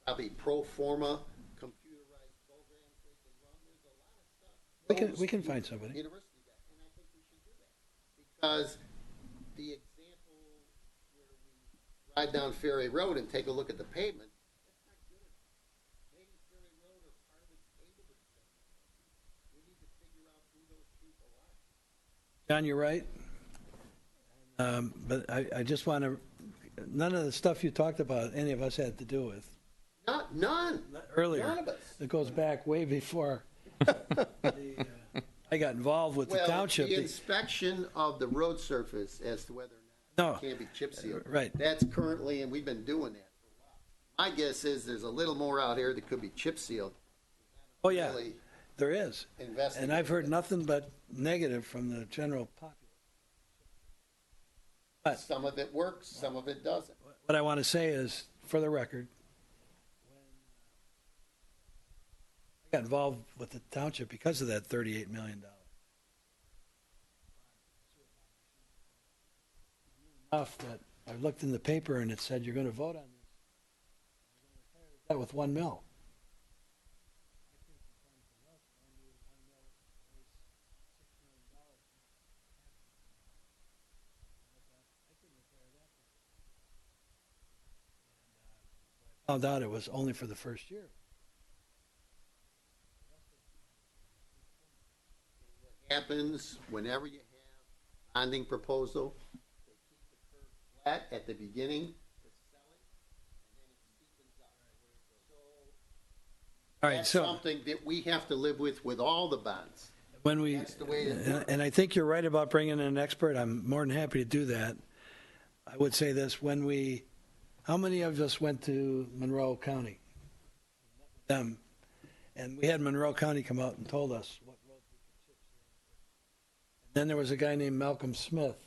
probably pro forma computerized programs they can run. There's a lot of stuff. We can find somebody. University guy, and I think we should do that because the example where we drive down Ferry Road and take a look at the pavement, that's not good enough. Maybe Ferry Road or part of it's able to spend that money. We need to figure out who those people are. John, you're right. But I just want to, none of the stuff you talked about, any of us had to do with. None. Earlier. None of us. It goes back way before I got involved with the township. The inspection of the road surface as to whether or not it can be chip sealed. Right. That's currently, and we've been doing that for a while. My guess is there's a little more out here that could be chip sealed. Oh, yeah, Really there is. investigate And I've heard it. nothing but negative from the general populace. But Some of it works, some of it doesn't. what I want to say is, for the record, when I got involved with the township because of that $38 million. Enough that I looked in the paper and it said, you're going to vote on this. That with $1 million. Found out it was only for the first year. What happens whenever you have bonding proposal, they keep the curve flat at the beginning to sell it, and then it steepens up. So All right, that's so something that we have to live with all the bonds. when we, That's the way to do it. and I think you're right about bringing in an expert. I'm more than happy to do that. I would say this, how many of us went to Monroe County? Them. And we had Monroe County come out and told us what roads we could chip seal. And then there was a guy named Malcolm Smith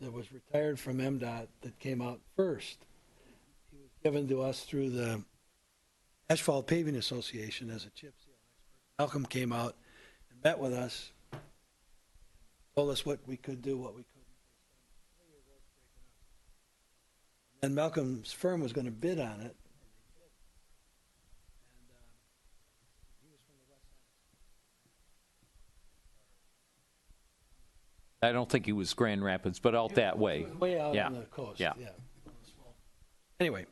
that was retired from MDOT that came out first. He was given to us through the Asphalt Paving Association as a chip seal expert. Malcolm came out and met with us, told us what we could do, what we couldn't. And Malcolm's firm was going to bid on it. I don't think he was Grand Rapids, but out that way. Way out Yeah. on the coast. Yeah. Anyway,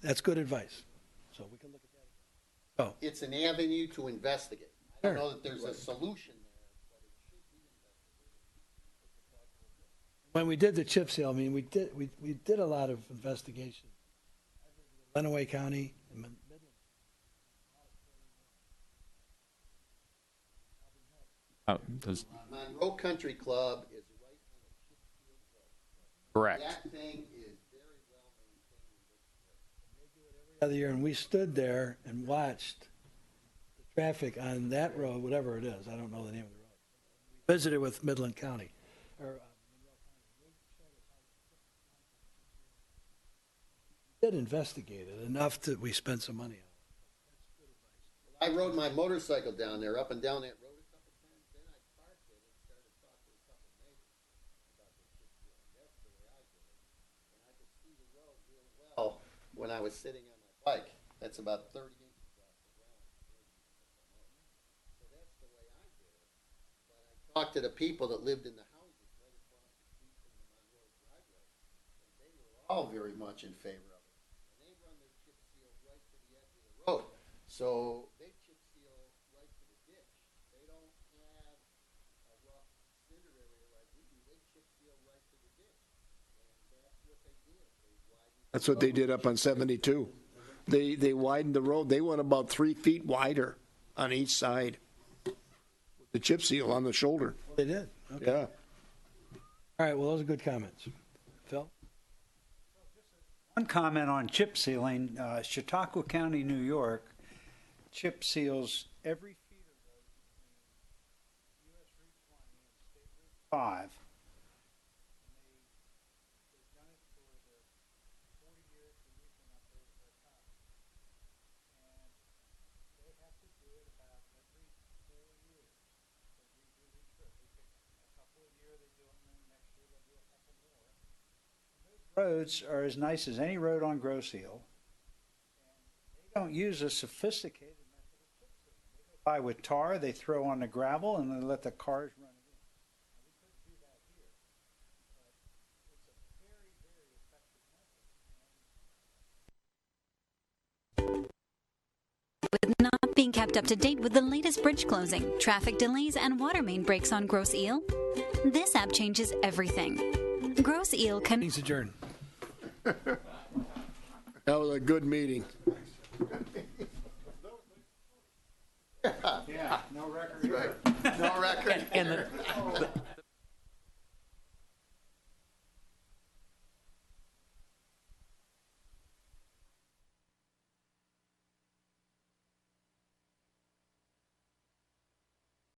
that's good advice. So we can look at that. It's an avenue to investigate. I don't Sure. know that there's a solution there, but it should be investigated. When we did the chip seal, I mean, we did a lot of investigation. Lenawee County and Midland. Monroe Country Club is right on a chip sealed road. Correct. That thing is very well maintained. Other year, and we stood there and watched the traffic on that road, whatever it is. I don't know the name of the road. We visited with Midland County. Did investigate it enough that we spent some money on it. I rode my motorcycle down there, up and down that road a couple times, then I parked it and started talking to a couple neighbors about the chip sealing. That's the way I did it. And I could see the road real well when I was sitting on my bike. That's about 30 inches off the ground. So that's the way I did it. But I talked to the people that lived in the houses right across the street from the Monroe driveway, and they were all very much in favor of it. And they run their chip seal right to the edge of the road. So they chip seal right to the ditch. They don't have a rough cinder area like we do. They chip seal right to the ditch. And that's what they did. They widened That's what they did up on 72. They widened the road. They went about 3 feet wider on each side. The chip seal on the shoulder. They did. Okay. Yeah. All right, well, those are good comments. Phil? One comment on chip sealing, Chautauqua County, New York, chip seals every feet of road between US Route 20 and State Route 5. And they've done it for the 40 years that we've been up there with our cars. And they have to do it about every 4 years. They redo each road. They take a couple a year, they do them, and then next year they'll do a couple more. Roads are as nice as any road on Grosse Ile, and they don't use a sophisticated method of chip sealing. They go by with tar, they throw on the gravel, and they let the cars run it in. Now, we couldn't do that here, but it's a very, very effective method. With not being kept up to date with the latest bridge closing, traffic delays, and water main breaks on Grosse Ile, this app changes everything. Grosse Ile can... Meeting's adjourned. That was a good meeting. Yeah, no record here. No record. And